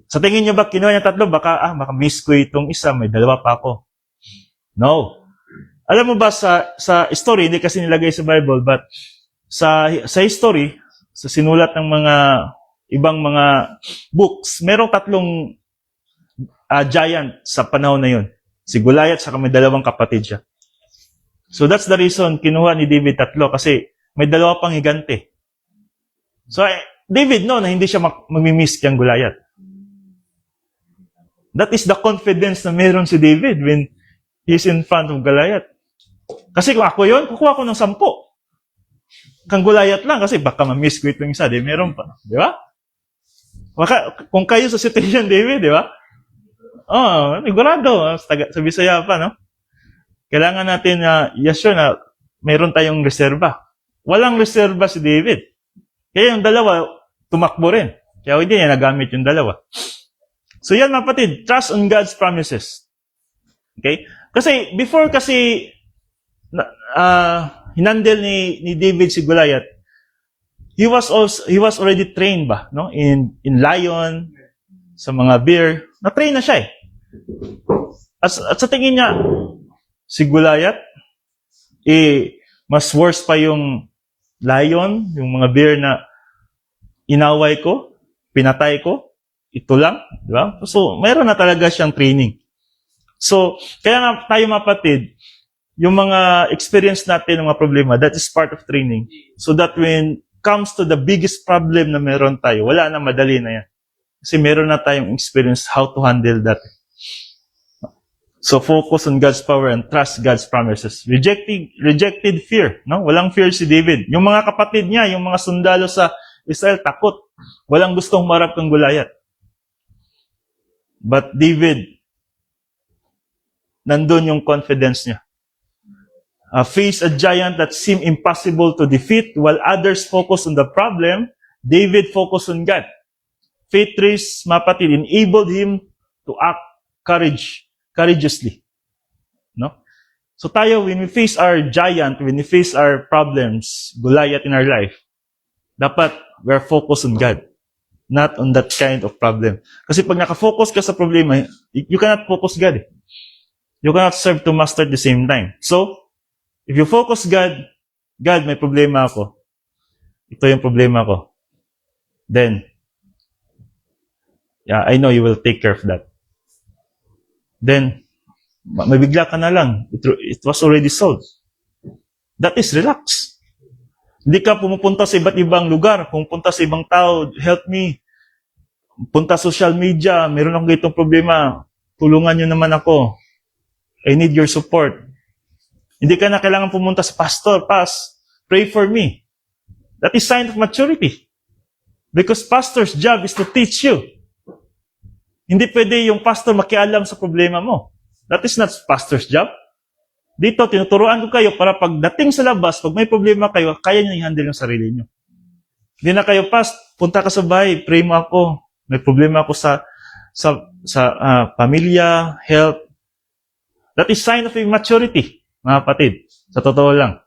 Sa tingin niyo ba, kinuha niya 3? Baka miss ko itong isa, may 2 pa ako. No. Alam mo ba sa story, hindi kasi nilagay sa Bible, but sa history, sa sinulat ng mga ibang mga books, merong 3 giant sa panahon na yun. Si Goliath, saka may 2 kapatid siya. So that's the reason kinuha ni David 3, kasi may 2 pang higante. So David na hindi siya magmimiss kang Goliath. That is the confidence na meron si David when he's in front of Goliath. Kasi kung ako yun, kukuha ko ng 10. Kang Goliath lang, kasi baka ma-miss ko itong isa. Meron pa. Di ba? Kung kayo sa situation, David, di ba? Sigurado. Sa Bisaya pa, no? Kailangan natin sure na meron tayong reserba. Walang reserba si David. Kaya yung 2, tumakbo rin. Kaya hindi niya nagamit yung 2. So yan mga kapatid, trust on God's promises. Okay? Kasi before hinandle ni David si Goliath, he was already trained ba, no? In lion, sa mga bear, na-train na siya eh. At sa tingin niya, si Goliath, mas worse pa yung lion, yung mga bear na inaway ko, pinatay ko, ito lang, di ba? So, mayroon na talaga siyang training. So, kaya nga tayo mapatid, yung mga experience natin ng mga problema, that is part of training. So that when comes to the biggest problem na meron tayo, wala na, madali na yan. Kasi meron na tayong experience how to handle that. So focus on God's power and trust God's promises. Rejected fear. No? Walang fear si David. Yung mga kapatid niya, yung mga sundalo sa Israel, takot. Walang gustong marap kang Goliath. But David, nandun yung confidence niya. Face a giant that seemed impossible to defeat while others focus on the problem, David focused on God. Faith race, mapatid, enabled him to act courageously. No? So tayo, when we face our giant, when we face our problems, Goliath in our life, dapat we're focused on God, not on that kind of problem. Kasi pag nakafocus ka sa problema, you cannot focus God. You cannot serve two masters at the same time. So, if you focus God, may problema ako. Ito yung problema ko. Then, I know you will take care of that. Then, mabigla ka na lang. It was already solved. That is relax. Hindi ka pumupunta sa iba't ibang lugar, pumupunta sa ibang tao, help me. Punta social media, meron akong ganitong problema, tulungan nyo naman ako. I need your support. Hindi ka na kailangan pumunta sa pastor, pray for me. That is sign of maturity. Because pastor's job is to teach you. Hindi pwede yung pastor makialam sa problema mo. That is not pastor's job. Dito, tinuturuan ko kayo para pagdating sa labas, pag may problema kayo, kaya nyo i-handle yung sarili nyo. Hindi na kayo, punta ka sa bahay, pray mo ako. May problema ako sa pamilya, health. That is sign of immaturity, mga kapatid. Sa totoo lang.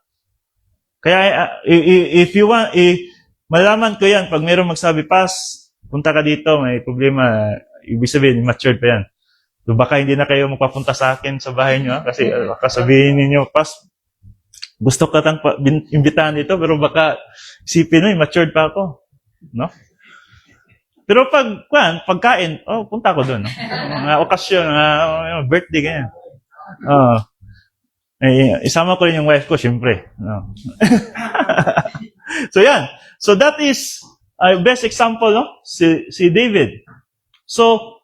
Kaya, if you want, malaman ko yan, pag mayroong magsabi, punta ka dito, may problema, ibig sabihin, matured pa yan. So baka hindi na kayo magpapunta sa akin sa bahay nyo, kasi baka sabihin ninyo, gusto ka tang imbitahan dito, pero baka isipin mo, matured pa ako. No? Pero pagkain, punta ako doon. No? Mga okasyon, birthday, ganyan. Isama ko rin yung wife ko, syempre. No? So yan. So that is best example, no? Si David. So,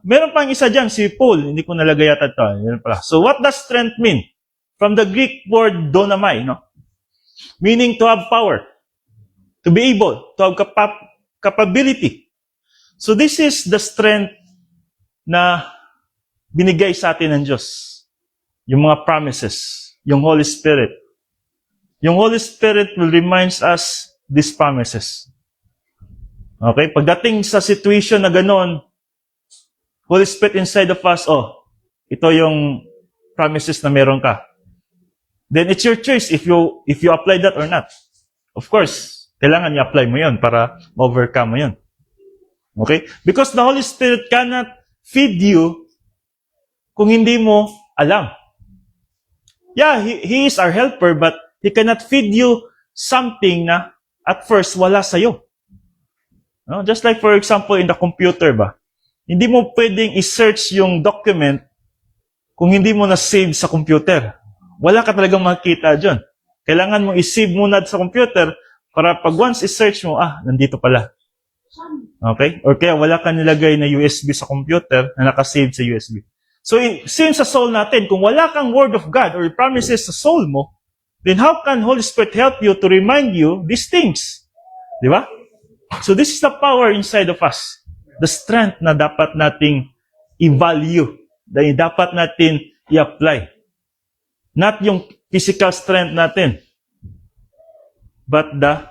meron pang isa dyan, si Paul. Hindi ko nalagay yata ito. So, what does strength mean? From the Greek word donamai, no? Meaning to have power. To be able. To have capability. So, this is the strength na binigay sa atin ng Diyos. Yung mga promises. Yung Holy Spirit. Yung Holy Spirit will remind us these promises. Okay? Pagdating sa situation na ganon, Holy Spirit inside of us, ito yung promises na meron ka. Then it's your choice if you apply that or not. Of course, kailangan i-apply mo yun para overcome mo yun. Okay? Because the Holy Spirit cannot feed you kung hindi mo alam. Yeah, He is our helper, but He cannot feed you something na at first wala sa'yo. No? Just like for example, in the computer ba? Hindi mo pwedeng i-search yung document kung hindi mo na-save sa computer. Wala ka talagang makikita dyan. Kailangan mo i-save muna sa computer para pag once i-search mo, nandito pala. Okay? Or kaya wala ka nilagay na USB sa computer na nakasave sa USB. So, since sa soul natin, kung wala kang word of God or promises sa soul mo, then how can Holy Spirit help you to remind you these things? Di ba? So, this is the power inside of us. The strength na dapat nating i-value. Na dapat natin i-apply. Not yung physical strength natin, but the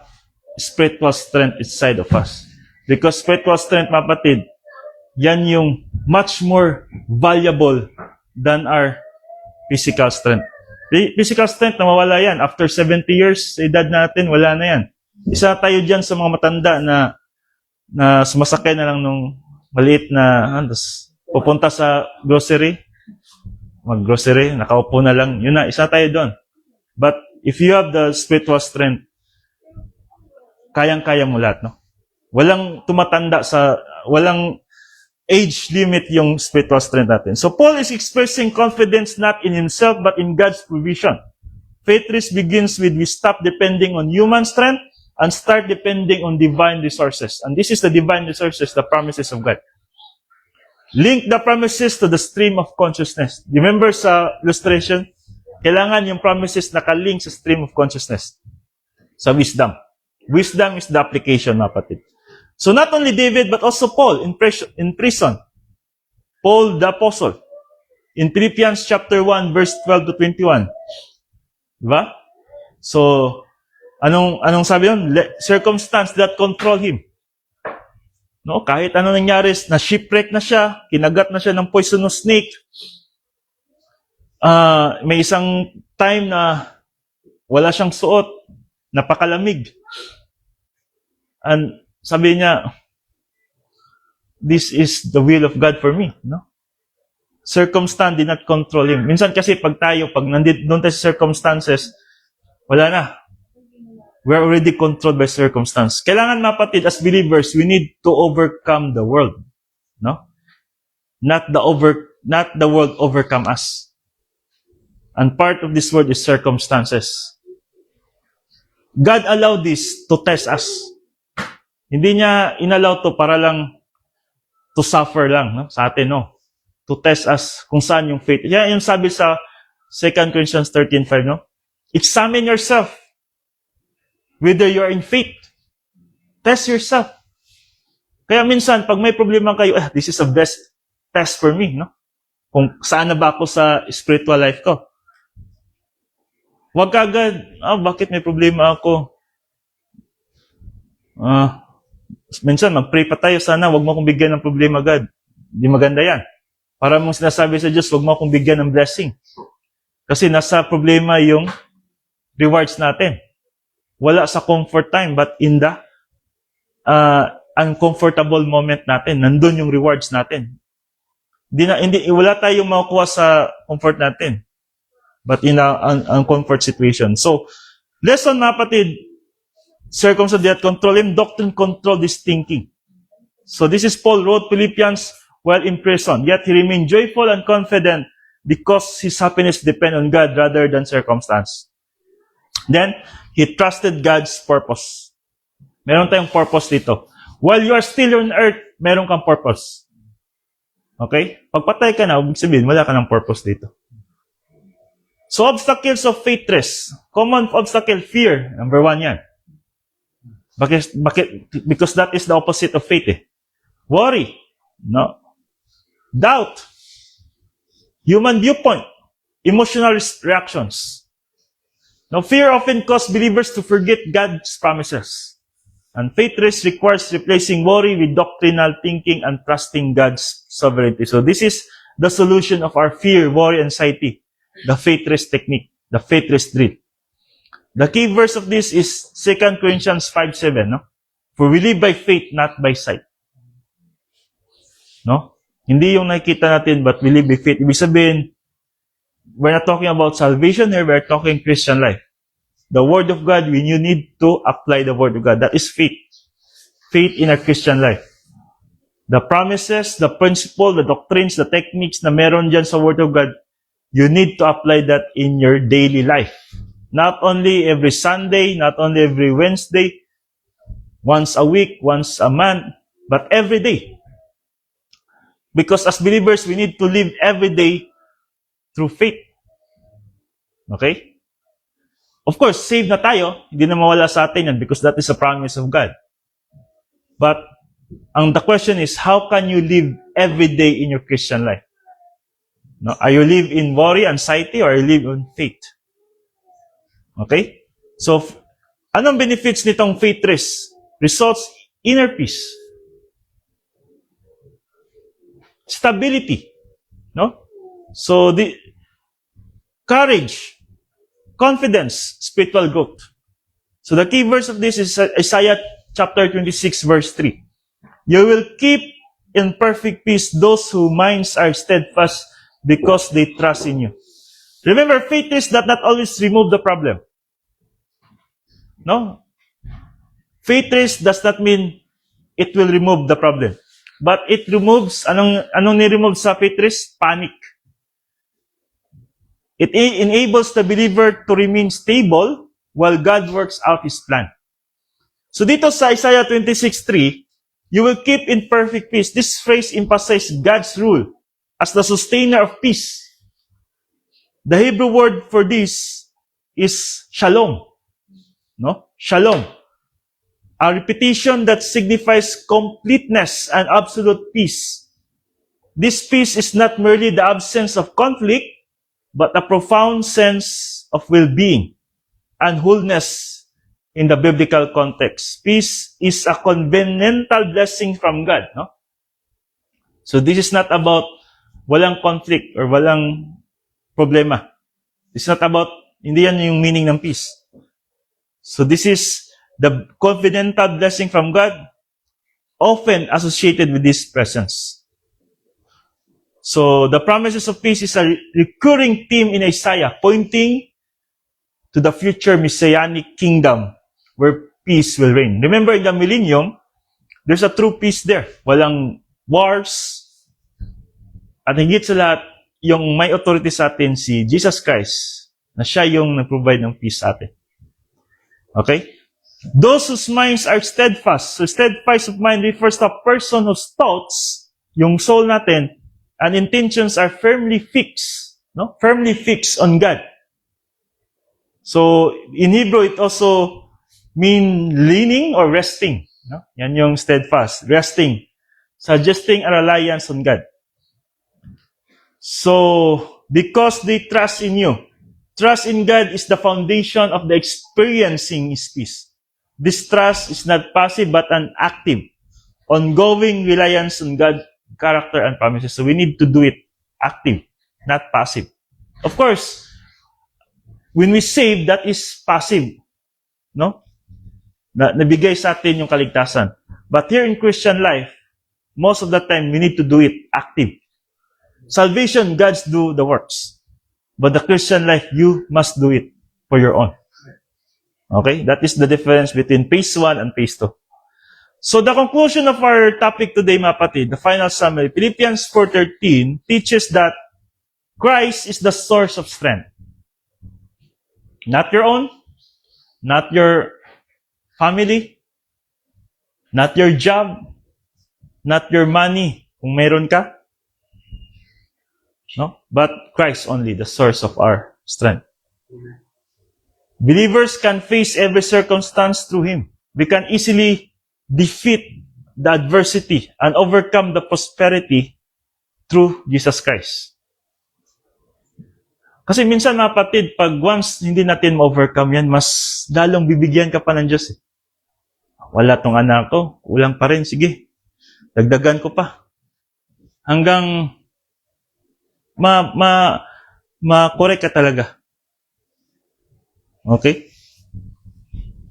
spiritual strength inside of us. Because spiritual strength, mapatid, yan yung much more valuable than our physical strength. Physical strength, nawawala yan. After 70 years, sa edad natin, wala na yan. Isa tayo dyan sa mga matanda na sumasakay na lang nung maliit na, pupunta sa grocery, mag-grocery, nakaupo na lang, yun na, isa tayo doon. But if you have the spiritual strength, kayang-kaya mo lahat, no? Walang tumatanda walang age limit yung spiritual strength natin. So Paul is expressing confidence not in himself but in God's provision. Faith risk begins with we stop depending on human strength and start depending on divine resources. And this is the divine resources, the promises of God. Link the promises to the stream of consciousness. Remember sa illustration? Kailangan yung promises nakalink sa stream of consciousness. Sa wisdom. Wisdom is the application, mga kapatid. So not only David, but also Paul in prison. Paul the Apostle. In Philippians chapter 1, verse 12 to 21. Diba? So, anong sabi yun? Circumstance that control him. No, kahit ano nangyari, na shipwreck na siya, kinagat na siya ng poisonous snake. May isang time na wala siyang suot, napakalamig. And sabi niya, this is the will of God for me, no? Circumstance did not control him. Minsan kasi pag nandito doon tayo sa circumstances, wala na. We're already controlled by circumstance. Kailangan, mapatid, as believers, we need to overcome the world. No? Not the world overcome us. And part of this world is circumstances. God allowed this to test us. Hindi niya inallow to para lang to suffer lang, no? Sa atin, no? To test us kung saan yung faith. Yan yung sabi sa 2 Corinthians 13:5, no? Examine yourself whether you're in faith. Test yourself. Kaya minsan, pag may problema kayo, this is the best test for me, no? Kung saan na ba ako sa spiritual life ko. Huwag kagad, bakit may problema ako? Minsan, mag-pray pa tayo, sana huwag mo akong bigyan ng problema, God. Hindi maganda yan. Para mong sinasabi sa Diyos, huwag mo akong bigyan ng blessing. Kasi nasa problema yung rewards natin. Wala sa comfort time, but in the uncomfortable moment natin, nandun yung rewards natin. Wala tayong makukuha sa comfort natin, but in an uncomfort situation. So, lesson, mga kapatid, circumstance that control him, doctrine control this thinking. So, this is Paul wrote Philippians while in prison, yet he remained joyful and confident because his happiness depend on God rather than circumstance. Then, he trusted God's purpose. Meron tayong purpose dito. While you are still on earth, meron kang purpose. Okay? Pagpatay ka na, sabihin, wala ka ng purpose dito. So, obstacles of faith rest. Common obstacle, fear. Number 1 yan. Because that is the opposite of faith. Worry. No. Doubt. Human viewpoint. Emotional reactions. Now, fear often causes believers to forget God's promises. And faith rest requires replacing worry with doctrinal thinking and trusting God's sovereignty. So this is the solution of our fear, worry, anxiety. The faith rest technique. The faith rest drill. The key verse of this is 2 Corinthians 5:7. No? For we live by faith, not by sight. No? Hindi yung nakikita natin, but we live by faith. Ibig sabihin, we're not talking about salvation here, we're talking Christian life. The Word of God, you need to apply the Word of God. That is faith. Faith in our Christian life. The promises, the principle, the doctrines, the techniques na meron dyan sa Word of God, you need to apply that in your daily life. Not only every Sunday, not only every Wednesday, once a week, once a month, but every day. Because as believers, we need to live every day through faith. Okay? Of course, saved na tayo. Hindi na mawala sa atin yan because that is a promise of God. But the question is, how can you live every day in your Christian life? No? Are you live in worry, anxiety, or you live in faith? Okay? So, anong benefits nitong faith rest? Results, inner peace. Stability. No? So, the courage, confidence, spiritual growth. So the key verse of this is Isaiah chapter 26, verse 3. You will keep in perfect peace those whose minds are steadfast because they trust in you. Remember, faith is that not always remove the problem. No? Faith is does not mean it will remove the problem. But it removes, anong ni-remove sa faith is? Panic. It enables the believer to remain stable while God works out His plan. So dito sa Isaiah 26:3, You will keep in perfect peace. This phrase emphasizes God's rule as the sustainer of peace. The Hebrew word for this is shalom. No? Shalom. A repetition that signifies completeness and absolute peace. This peace is not merely the absence of conflict, but a profound sense of well-being and wholeness in the biblical context. Peace is a covenantal blessing from God. No? So this is not about walang conflict or walang problema. It's not about, hindi yan yung meaning ng peace. So this is the covenantal blessing from God, often associated with this presence. So the promises of peace is a recurring theme in Isaiah, pointing to the future messianic kingdom where peace will reign. Remember, in the millennium, there's a true peace there. Walang wars. At higit sa lahat, yung may authority sa atin, si Jesus Christ, na siya yung nag-provide ng peace sa atin. Okay? Those whose minds are steadfast. So steadfast of mind refers to a person whose thoughts, yung soul natin, and intentions are firmly fixed. No? Firmly fixed on God. So, in Hebrew, it also mean leaning or resting. No? Yan yung steadfast. Resting. Suggesting a reliance on God. So, because they trust in you, trust in God is the foundation of the experiencing His peace. This trust is not passive but an active, ongoing reliance on God's character and promises. So we need to do it active, not passive. Of course, when we save, that is passive. No? Nabigay sa atin yung kaligtasan. But here in Christian life, most of the time, we need to do it active. Salvation, God's do the works. But the Christian life, you must do it for your own. Okay? That is the difference between phase 1 and phase 2. So the conclusion of our topic today, mga kapatid, the final summary, Philippians 4:13 teaches that Christ is the source of strength. Not your own, not your family, not your job, not your money, kung meron ka. No? But Christ only, the source of our strength. Believers can face every circumstance through Him. We can easily defeat the adversity and overcome the prosperity through Jesus Christ. Kasi minsan, mga kapatid, pag once hindi natin ma-overcome yan, mas lalong bibigyan ka pa ng Diyos. Wala tong anak ko, kulang pa rin, sige. Dagdagan ko pa. Hanggang ma-correct ka talaga. Okay?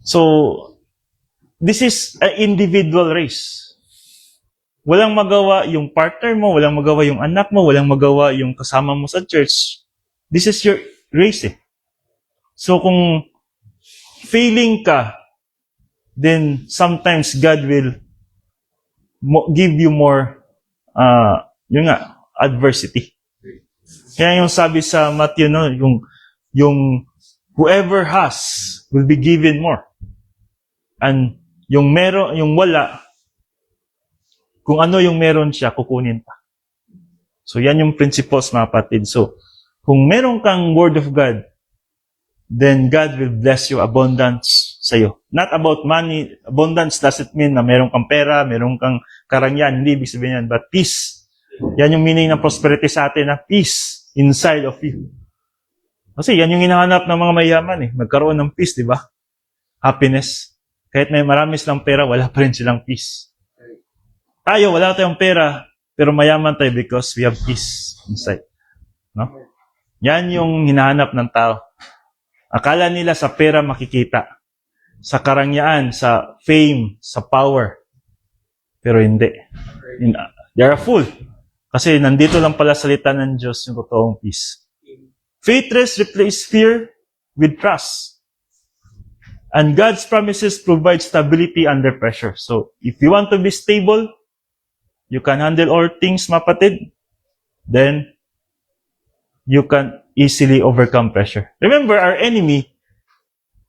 So, this is an individual race. Walang magawa yung partner mo, walang magawa yung anak mo, walang magawa yung kasama mo sa church. This is your race eh. So, kung failing ka, then sometimes God will give you more, adversity. Kaya yung sabi sa Matthew, no, yung whoever has will be given more. And yung wala, kung ano yung meron siya, kukunin pa. So yan yung principles, mga kapatid. So, kung meron kang word of God, then God will bless you abundance sa'yo. Not about money. Abundance doesn't mean na meron kang pera, meron kang karangyaan. Hindi ibig sabihin yan. But peace. Yan yung meaning ng prosperity sa atin, na peace inside of you. Kasi yan yung hinahanap ng mga mayaman eh. Magkaroon ng peace, di ba? Happiness. Kahit may marami silang pera, wala pa rin silang peace. Tayo, wala tayong pera, pero mayaman tayo because we have peace inside. No? Yan yung hinahanap ng tao. Akala nila sa pera makikita. Sa karangyaan, sa fame, sa power. Pero hindi. They are a fool. Kasi nandito lang pala salita ng Diyos yung totoong peace. Faith replaces fear with trust. And God's promises provide stability under pressure. So, if you want to be stable, you can handle all things, mapatid, then you can easily overcome pressure. Remember, our enemy,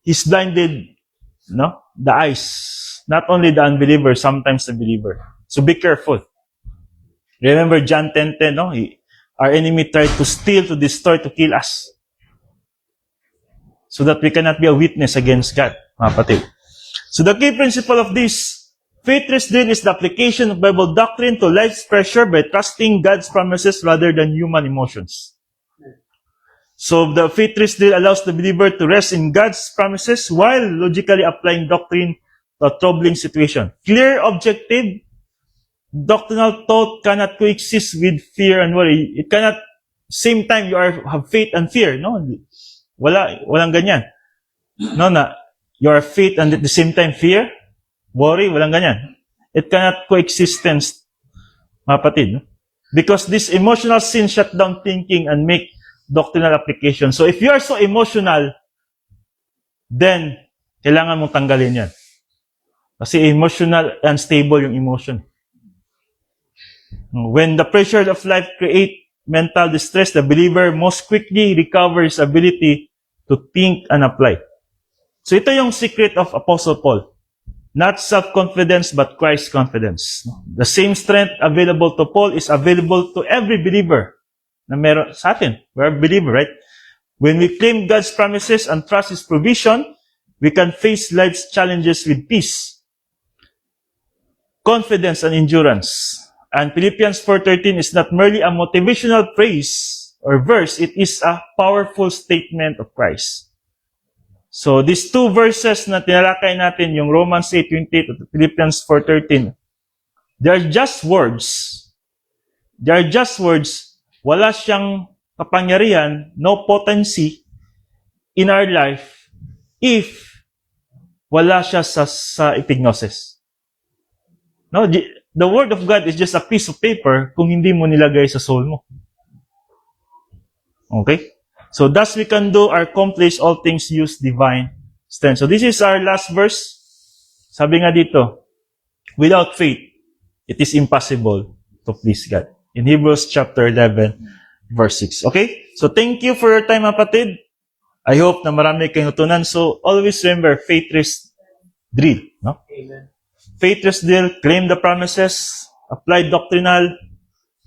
he's blinded, no? The eyes Not only the unbeliever, sometimes the believer. So be careful. Remember John 10:10, no? Our enemy tried to steal, to destroy, to kill us. So that we cannot be a witness against God, mga kapatid. So the key principle of this faith-rest drill is the application of Bible doctrine to life's pressure by trusting God's promises rather than human emotions. So the faith-rest drill allows the believer to rest in God's promises while logically applying doctrine to a troubling situation. Clear, objective, doctrinal thought cannot coexist with fear and worry. It cannot, same time you have faith and fear, no? Walang ganyan. No, you are faith and at the same time fear, worry, walang ganyan. It cannot coexistence, mga kapatid, no? Because this emotional sin shut down thinking and make doctrinal application. So if you are so emotional, then kailangan mong tanggalin yan. Kasi emotional, unstable yung emotion. When the pressure of life create mental distress, the believer most quickly recovers ability to think and apply. So ito yung secret of Apostle Paul. Not self-confidence, but Christ confidence. The same strength available to Paul is available to every believer. Na meron sa atin. We're a believer, right? When we claim God's promises and trust His provision, we can face life's challenges with peace, confidence, and endurance. And Philippians 4:13 is not merely a motivational phrase or verse, it is a powerful statement of Christ. So these two verses na tinalakay natin, yung Romans 8:28 at Philippians 4:13, they are just words. They are just words. Wala siyang kapangyarihan, no potency in our life if wala siya sa epignosis. No, the Word of God is just a piece of paper kung hindi mo nilagay sa soul mo. Okay? So, thus we can do or accomplish all things use divine strength. So, this is our last verse. Sabi nga dito, without faith, it is impossible to please God. In Hebrews chapter 11, verse 6. Okay? So, thank you for your time, kapatid. I hope na marami kayong natutunan. So, always remember, faith-rest drill. No? Amen. Faith-rest drill, claim the promises, apply doctrinal,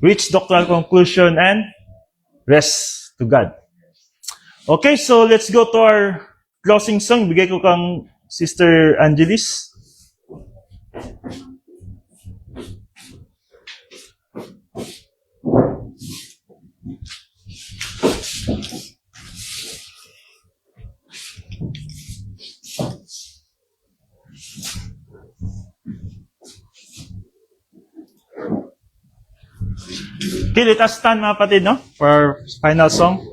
reach doctrinal conclusion, and rest to God. Okay, so let's go to our closing song. Bigay ko kang Sister Angelis. Okay, let us stand, mga kapatid, no? For our final song.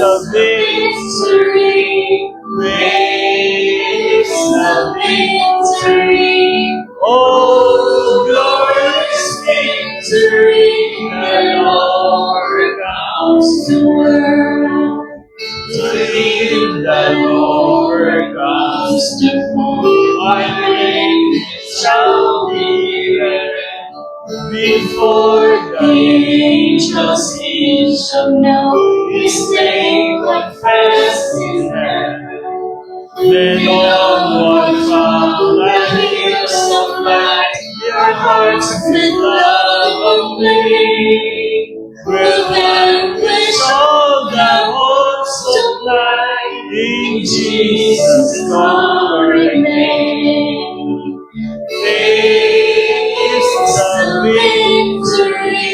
the victory. Great is the victory. Oh, glorious victory. The Lord comes to world. Today the Lord comes to my name shall be read before the angels. He shall know his name confessed in heaven. Then all what found and years of life, your hearts with love of me, will vanquish all the hosts of light in Jesus' glorious name. Faith is the victory.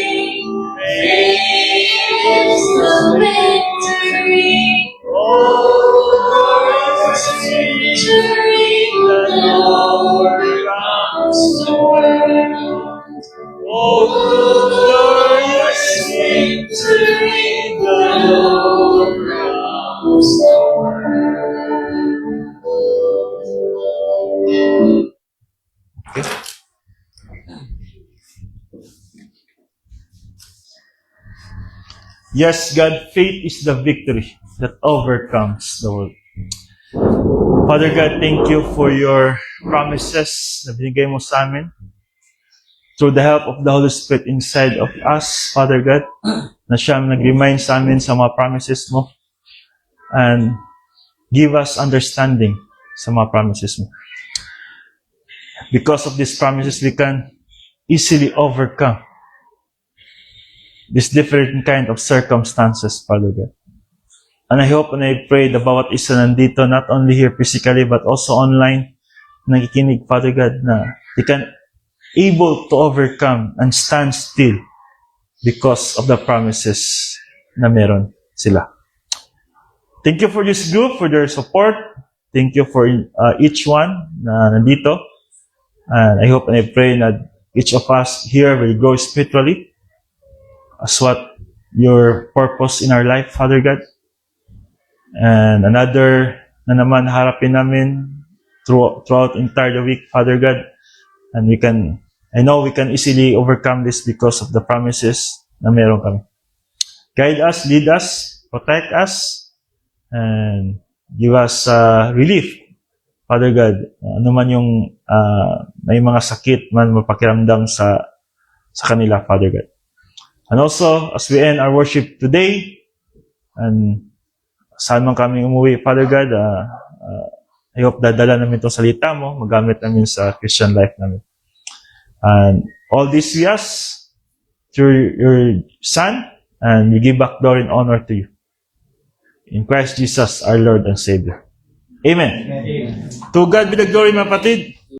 Faith is the victory. Oh, glorious victory. The Lord comes to world. Oh, glorious victory. The Lord comes to world. Yes, God, faith is the victory that overcomes the world. Father God, thank you for your promises na binigay mo sa amin through the help of the Holy Spirit inside of us, Father God, na siya nag-remind sa amin sa mga promises mo and give us understanding sa mga promises mo. Because of these promises, we can easily overcome these different kind of circumstances, Father God. And I hope and I pray na bawat isa nandito, not only here physically, but also online, nakikinig, Father God, na they can able to overcome and stand still because of the promises na meron sila. Thank you for this group, for their support. Thank you for each one na nandito. And I hope and I pray that each of us here will grow spiritually as what your purpose in our life, Father God. And another na naman harapin namin throughout entire week, Father God. And I know we can easily overcome this because of the promises na meron kami. Guide us, lead us, protect us, and give us relief, Father God. Ano man yung may mga sakit man mapakiramdam sa kanila, Father God. And also, as we end our worship today, and saan man kami umuwi, Father God, I hope dadala namin itong salita mo, magamit namin sa Christian life namin. And all this we ask through your Son, and we give back glory and honor to you. In Christ Jesus, our Lord and Savior. Amen. Amen. To God be the glory, mga kapatid.